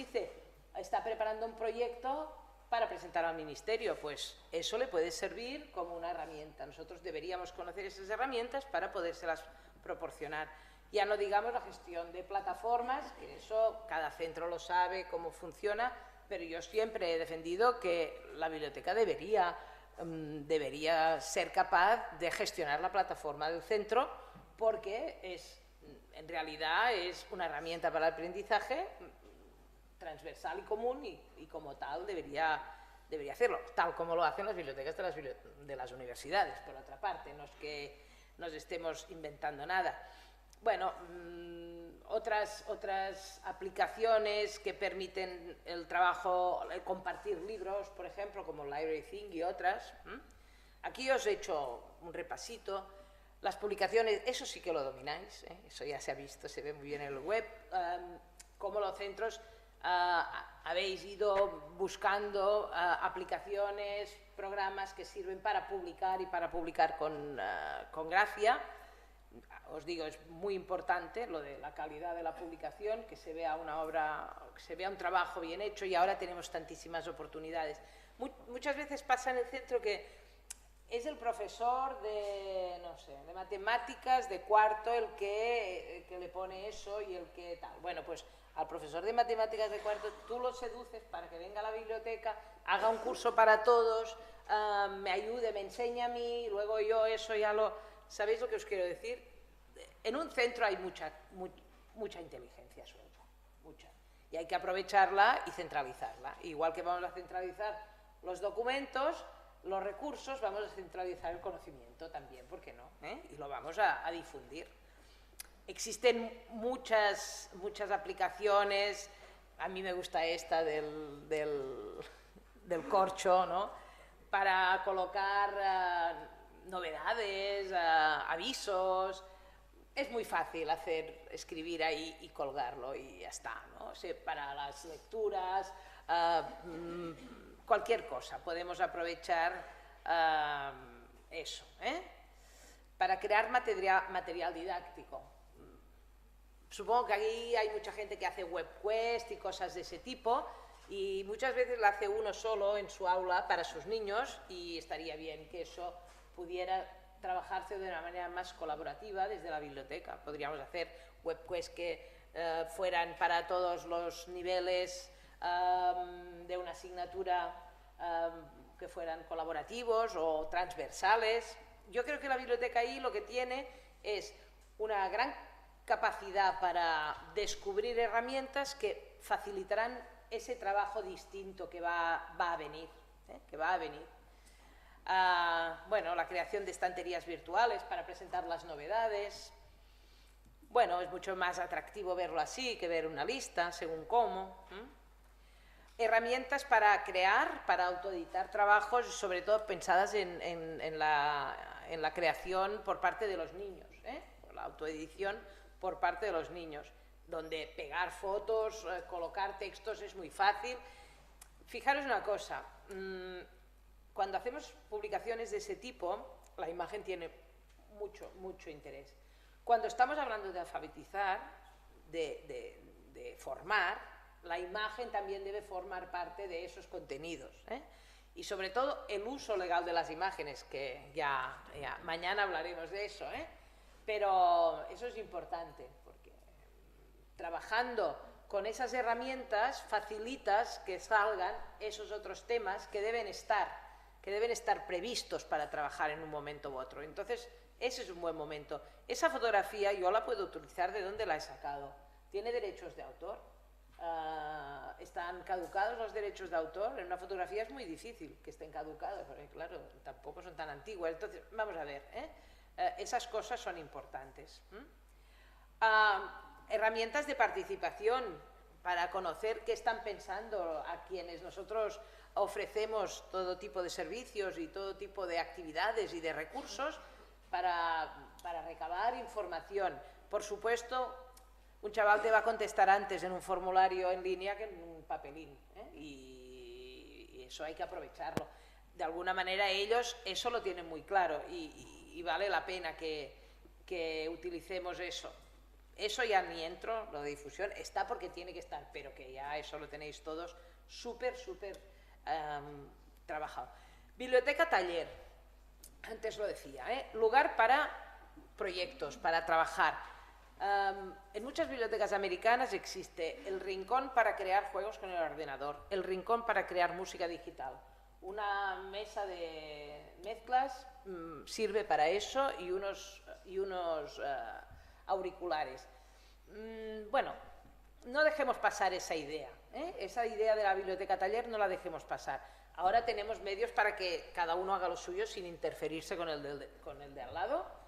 está preparando un proyecto para presentar al ministerio, pues eso le puede servir como una herramienta. Nosotros deberíamos conocer esas herramientas para podérselas proporcionar. Ya no digamos la gestión de plataformas, que eso cada centro lo sabe, cómo funciona, pero yo siempre he defendido que la biblioteca debería ser capaz de gestionar la plataforma del centro, porque en realidad es una herramienta para el aprendizaje transversal y común y como tal debería hacerlo, tal como lo hacen las bibliotecas de las universidades, por otra parte, no es que nos estemos inventando nada. Bueno, otras aplicaciones que permiten el trabajo, compartir libros, por ejemplo, como LibraryThing y otras. Aquí os he hecho un repasito. Las publicaciones, eso sí que lo domináis, ¿eh? Eso ya se ha visto, se ve muy bien en el web, cómo los centros habéis ido buscando aplicaciones, programas que sirven para publicar y para publicar con gracia. Os digo, es muy importante lo de la calidad de la publicación, que se vea una obra, que se vea un trabajo bien hecho, y ahora tenemos tantísimas oportunidades. Muchas veces pasa en el centro que es el profesor de, no sé, de matemáticas de cuarto el que le pone eso y el que tal. Bueno, pues al profesor de matemáticas de cuarto tú lo seduces para que venga a la biblioteca, haga un curso para todos, me ayude, me enseñe a mí, luego yo eso ya lo... ¿Sabéis lo que os quiero decir? En un centro hay mucha inteligencia suelta, mucha. Y hay que aprovecharla y centralizarla. Igual que vamos a centralizar los documentos, los recursos, vamos a centralizar el conocimiento también, ¿por qué no? Y lo vamos a difundir. Existen muchas aplicaciones, a mí me gusta esta del corcho, ¿no? Para colocar novedades, avisos. Es muy fácil escribir ahí y colgarlo y ya está, ¿no? O sea, para las lecturas, cualquier cosa, podemos aprovechar eso, para crear material didáctico. Supongo que aquí hay mucha gente que hace webquest y cosas de ese tipo, y muchas veces lo hace uno solo en su aula para sus niños, y estaría bien que eso pudiera trabajarse de una manera más colaborativa desde la biblioteca. Podríamos hacer webquests que fueran para todos los niveles de una asignatura, que fueran colaborativos o transversales. Yo creo que la biblioteca ahí lo que tiene es una gran capacidad para descubrir herramientas que facilitarán ese trabajo distinto que va a venir, bueno, la creación de estanterías virtuales para presentar las novedades. Bueno, es mucho más atractivo verlo así que ver una lista, según cómo. Herramientas para crear, para autoeditar trabajos, sobre todo pensadas en la creación por parte de los niños, la autoedición por parte de los niños, donde pegar fotos, colocar textos es muy fácil. Fijaros una cosa, cuando hacemos publicaciones de ese tipo, la imagen tiene mucho interés. Cuando estamos hablando de alfabetizar, de formar, la imagen también debe formar parte de esos contenidos, y sobre todo el uso legal de las imágenes, que ya mañana hablaremos de eso, pero eso es importante, porque trabajando con esas herramientas facilitas que salgan esos otros temas que deben estar previstos para trabajar en un momento u otro. Entonces, ese es un buen momento. Esa fotografía yo la puedo utilizar. ¿De dónde la he sacado? ¿Tiene derechos de autor? ¿Están caducados los derechos de autor? En una fotografía es muy difícil que estén caducados, porque claro, tampoco son tan antiguas. Entonces, vamos a ver, esas cosas son importantes. herramientas de participación para conocer qué están pensando a quienes nosotros ofrecemos todo tipo de servicios y todo tipo de actividades y de recursos para recabar información. Por supuesto, un chaval te va a contestar antes en un formulario en línea que en un papelín, ¿eh? Y eso hay que aprovecharlo. De alguna manera ellos eso lo tienen muy claro y vale la pena que utilicemos eso. Eso ya ni entro, lo de difusión, está porque tiene que estar, pero que ya eso lo tenéis todos súper trabajado. Biblioteca taller, antes lo decía, lugar para proyectos, para trabajar. En muchas bibliotecas americanas existe el rincón para crear juegos con el ordenador, el rincón para crear música digital. Una mesa de mezclas sirve para eso y unos auriculares. Bueno, no dejemos pasar esa idea, esa idea de la biblioteca taller no la dejemos pasar. Ahora tenemos medios para que cada uno haga lo suyo sin interferirse con el de al lado,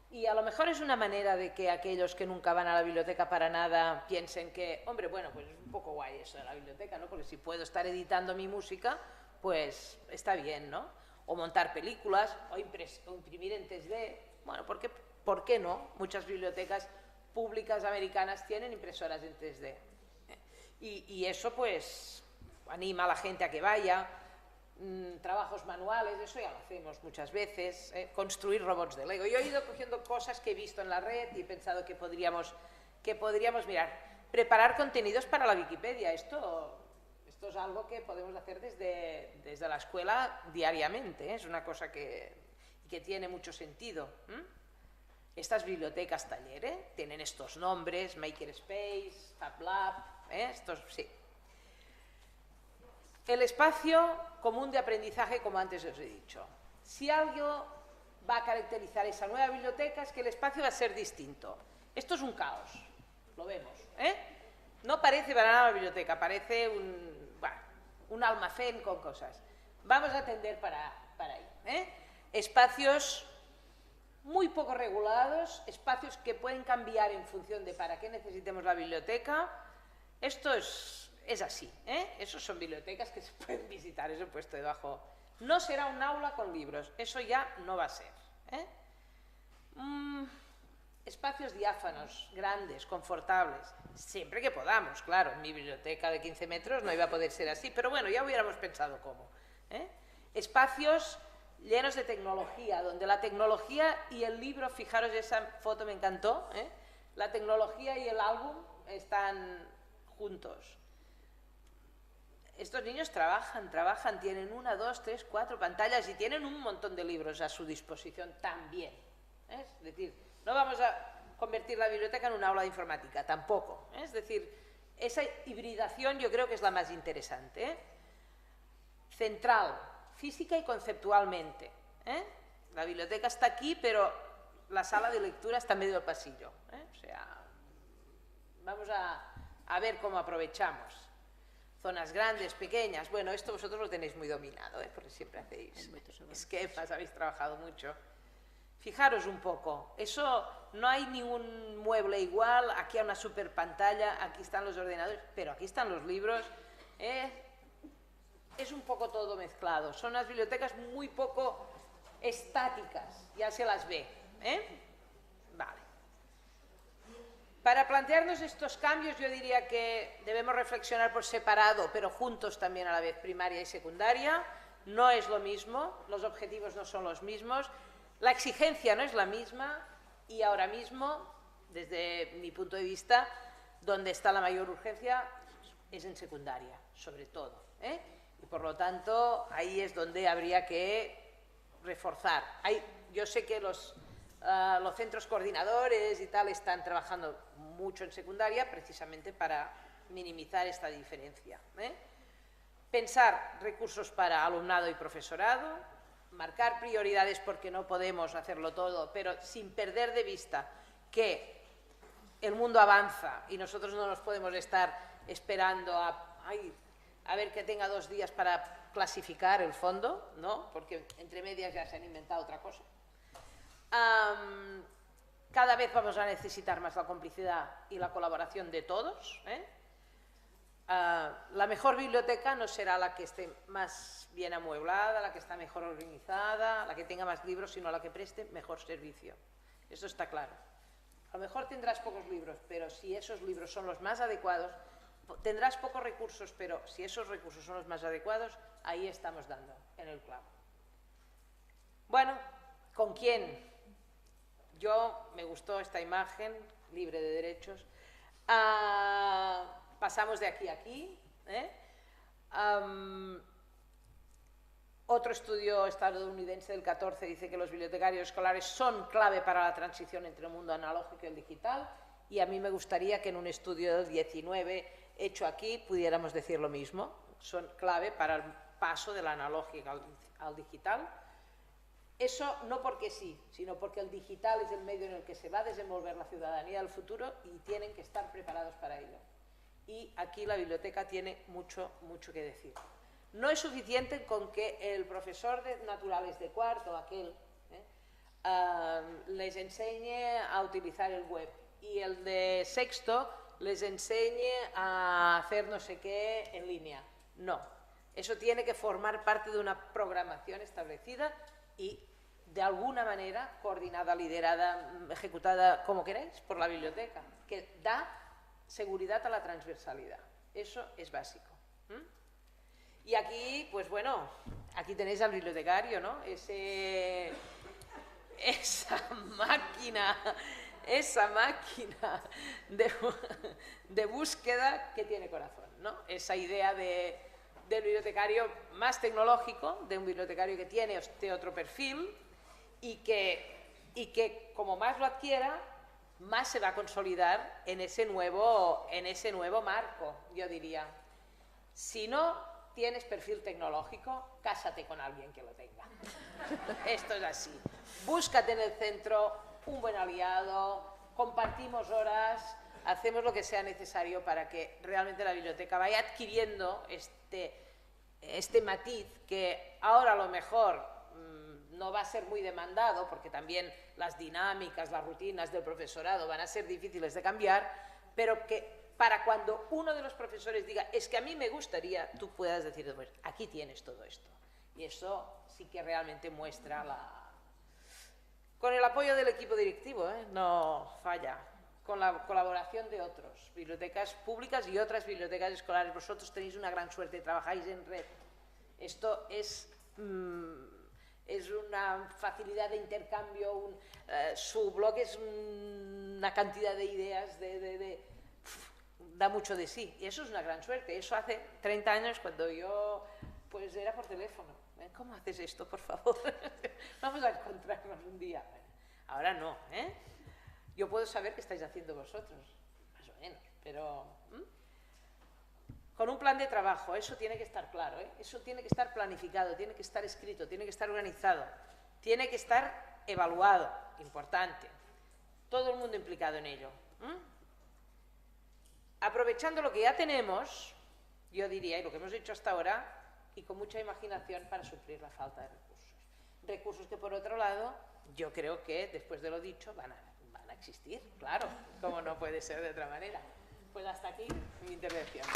y a lo mejor es una manera de que aquellos que nunca van a la biblioteca para nada piensen que, hombre, bueno, pues es un poco guay eso de la biblioteca, ¿no? Porque si puedo estar editando mi música, pues está bien, ¿no? O montar películas, o imprimir en 3D, bueno, ¿por qué no? Muchas bibliotecas públicas americanas tienen impresoras en 3D. Y eso pues anima a la gente a que vaya. Trabajos manuales, eso ya lo hacemos muchas veces, construir robots de Lego. Yo he ido cogiendo cosas que he visto en la red y he pensado que podríamos mirar. Preparar contenidos para la Wikipedia, esto es algo que podemos hacer desde la escuela diariamente, es una cosa que tiene mucho sentido. Estas bibliotecas taller tienen estos nombres, Makerspace, FabLab, estos sí. El espacio común de aprendizaje, como antes os he dicho. Si algo va a caracterizar esa nueva biblioteca es que el espacio va a ser distinto. Esto es un caos, lo vemos. No parece para nada una biblioteca, parece un almacén con cosas. Vamos a tender para ahí. Espacios muy poco regulados, espacios que pueden cambiar en función de para qué necesitemos la biblioteca. Esto es así, Esos son bibliotecas que se pueden visitar, eso he puesto debajo. No será un aula con libros, eso ya no va a ser. Espacios diáfanos, grandes, confortables, siempre que podamos, claro, en mi biblioteca de 15 metros no iba a poder ser así, pero bueno, ya hubiéramos pensado cómo. Espacios llenos de tecnología, donde la tecnología y el libro, fijaros, esa foto me encantó, la tecnología y el álbum están juntos. Estos niños trabajan, tienen 1, 2, 3, 4 pantallas y tienen un montón de libros a su disposición también. Es decir, no vamos a convertir la biblioteca en un aula de informática, tampoco. Es decir, esa hibridación yo creo que es la más interesante. Central, física y conceptualmente. La biblioteca está aquí, pero la sala de lectura está en medio del pasillo. O sea, vamos a ver cómo aprovechamos. Zonas grandes, pequeñas, bueno, esto vosotros lo tenéis muy dominado, porque siempre hacéis esquemas, habéis trabajado mucho. Fijaros un poco, eso no hay ningún mueble igual, aquí hay una super pantalla, aquí están los ordenadores, pero aquí están los libros, es un poco todo mezclado, son unas bibliotecas muy poco estáticas, ya se las ve, Vale. Para plantearnos estos cambios yo diría que debemos reflexionar por separado, pero juntos también a la vez, primaria y secundaria. No es lo mismo, los objetivos no son los mismos, la exigencia no es la misma y ahora mismo, desde mi punto de vista, donde está la mayor urgencia es en secundaria, sobre todo. Y por lo tanto, ahí es donde habría que reforzar. Yo sé que los centros coordinadores y tal están trabajando mucho en secundaria precisamente para minimizar esta diferencia. Pensar recursos para alumnado y profesorado, marcar prioridades porque no podemos hacerlo todo, pero sin perder de vista que el mundo avanza y nosotros no nos podemos estar esperando a ver que tenga 2 días para clasificar el fondo, ¿no? Porque entre medias ya se han inventado otra cosa. cada vez vamos a necesitar más la complicidad y la colaboración de todos. La mejor biblioteca no será la que esté más bien amueblada, la que está mejor organizada, la que tenga más libros, sino la que preste mejor servicio. Eso está claro. A lo mejor tendrás pocos libros, pero si esos libros son los más adecuados, tendrás pocos recursos, pero si esos recursos son los más adecuados, ahí estamos dando en el clavo. Bueno, ¿con quién? Yo me gustó esta imagen, libre de derechos. Pasamos de aquí a aquí. Otro estudio estadounidense del 14 dice que los bibliotecarios escolares son clave para la transición entre el mundo analógico y el digital, y a mí me gustaría que en un estudio del 19 hecho aquí pudiéramos decir lo mismo. Son clave para el paso del analógico al digital. Eso no porque sí, sino porque el digital es el medio en el que se va a desenvolver la ciudadanía del futuro y tienen que estar preparados para ello. Y aquí la biblioteca tiene mucho que decir. No es suficiente con que el profesor de naturales de cuarto, aquel, les enseñe a utilizar el web y el de sexto les enseñe a hacer no sé qué en línea. No, eso tiene que formar parte de una programación establecida y de alguna manera coordinada, liderada, ejecutada, como queráis, por la biblioteca, que da seguridad a la transversalidad. Eso es básico. Y aquí, pues bueno, aquí tenéis al bibliotecario, ¿no? Esa máquina de búsqueda que tiene corazón, ¿no? Esa idea del bibliotecario más tecnológico, de un bibliotecario que tiene este otro perfil y que como más lo adquiera, más se va a consolidar en ese nuevo marco, yo diría. Si no tienes perfil tecnológico, cásate con alguien que lo tenga. Esto es así. Búscate en el centro un buen aliado, compartimos horas, hacemos lo que sea necesario para que realmente la biblioteca vaya adquiriendo este matiz que ahora a lo mejor no va a ser muy demandado, porque también las dinámicas, las rutinas del profesorado van a ser difíciles de cambiar, pero que para cuando uno de los profesores diga, es que a mí me gustaría, tú puedas decir, pues aquí tienes todo esto. Y eso sí que realmente muestra con el apoyo del equipo directivo, no falla, con la colaboración de otros, bibliotecas públicas y otras bibliotecas escolares. Vosotros tenéis una gran suerte, trabajáis en red. Esto es una facilidad de intercambio, su blog es una cantidad de ideas, da mucho de sí, y eso es una gran suerte. Eso hace 30 años, cuando yo pues era por teléfono. ¿Cómo haces esto, por favor? Vamos a encontrarnos un día. Ahora no, Yo puedo saber qué estáis haciendo vosotros, más o menos, pero con un plan de trabajo, eso tiene que estar claro, Eso tiene que estar planificado, tiene que estar escrito, tiene que estar organizado, tiene que estar evaluado, importante. Todo el mundo implicado en ello. Aprovechando lo que ya tenemos, yo diría, y lo que hemos hecho hasta ahora, y con mucha imaginación para suplir la falta de recursos. Recursos que, por otro lado, yo creo que, después de lo dicho, van a existir, claro, como no puede ser de otra manera. Pues hasta aquí mi intervención.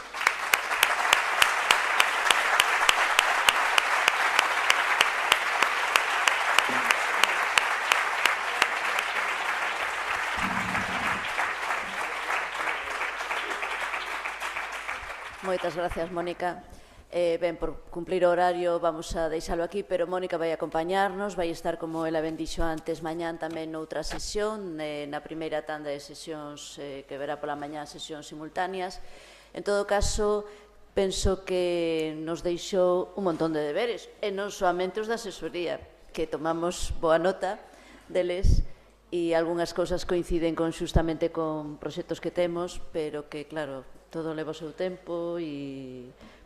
Moitas gracias, Mónica. Ben, por cumplir o horario vamos a deixalo aquí, pero Mónica vai acompañarnos, vai estar, como ela ben dixo antes, mañán tamén noutra sesión, na primeira tanda de sesións que verá pola mañá sesións simultáneas. En todo caso, penso que nos deixou un montón de deberes, e non soamente os da asesoría, que tomamos boa nota deles, e algunhas cousas coinciden xustamente con proxectos que temos, pero que, claro, todo leva o seu tempo,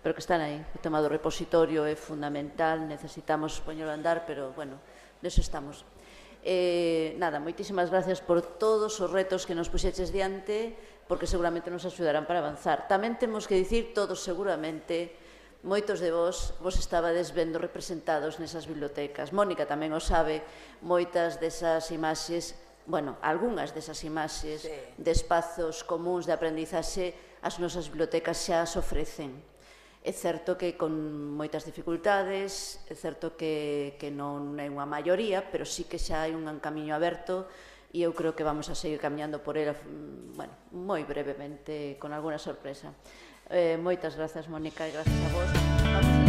pero que están aí. O tema do repositorio é fundamental, necesitamos poñelo a andar, pero, bueno, neso estamos. Nada, moitísimas gracias por todos os retos que nos puxeches diante, porque seguramente nos axudarán para avanzar. Tamén temos que dicir, todos seguramente, moitos de vos estabades vendo representados nesas bibliotecas. Mónica tamén o sabe, moitas desas imaxes bueno, algunhas desas imaxes Sí. de espazos comuns de aprendizaxe as nosas bibliotecas xa as ofrecen. É certo que con moitas dificultades, é certo que non é unha maioría, pero sí que xa hai un camiño aberto e eu creo que vamos a seguir camiñando por ela, bueno, moi brevemente, con alguna sorpresa. Moitas grazas, Mónica, e grazas a vos. Vamos a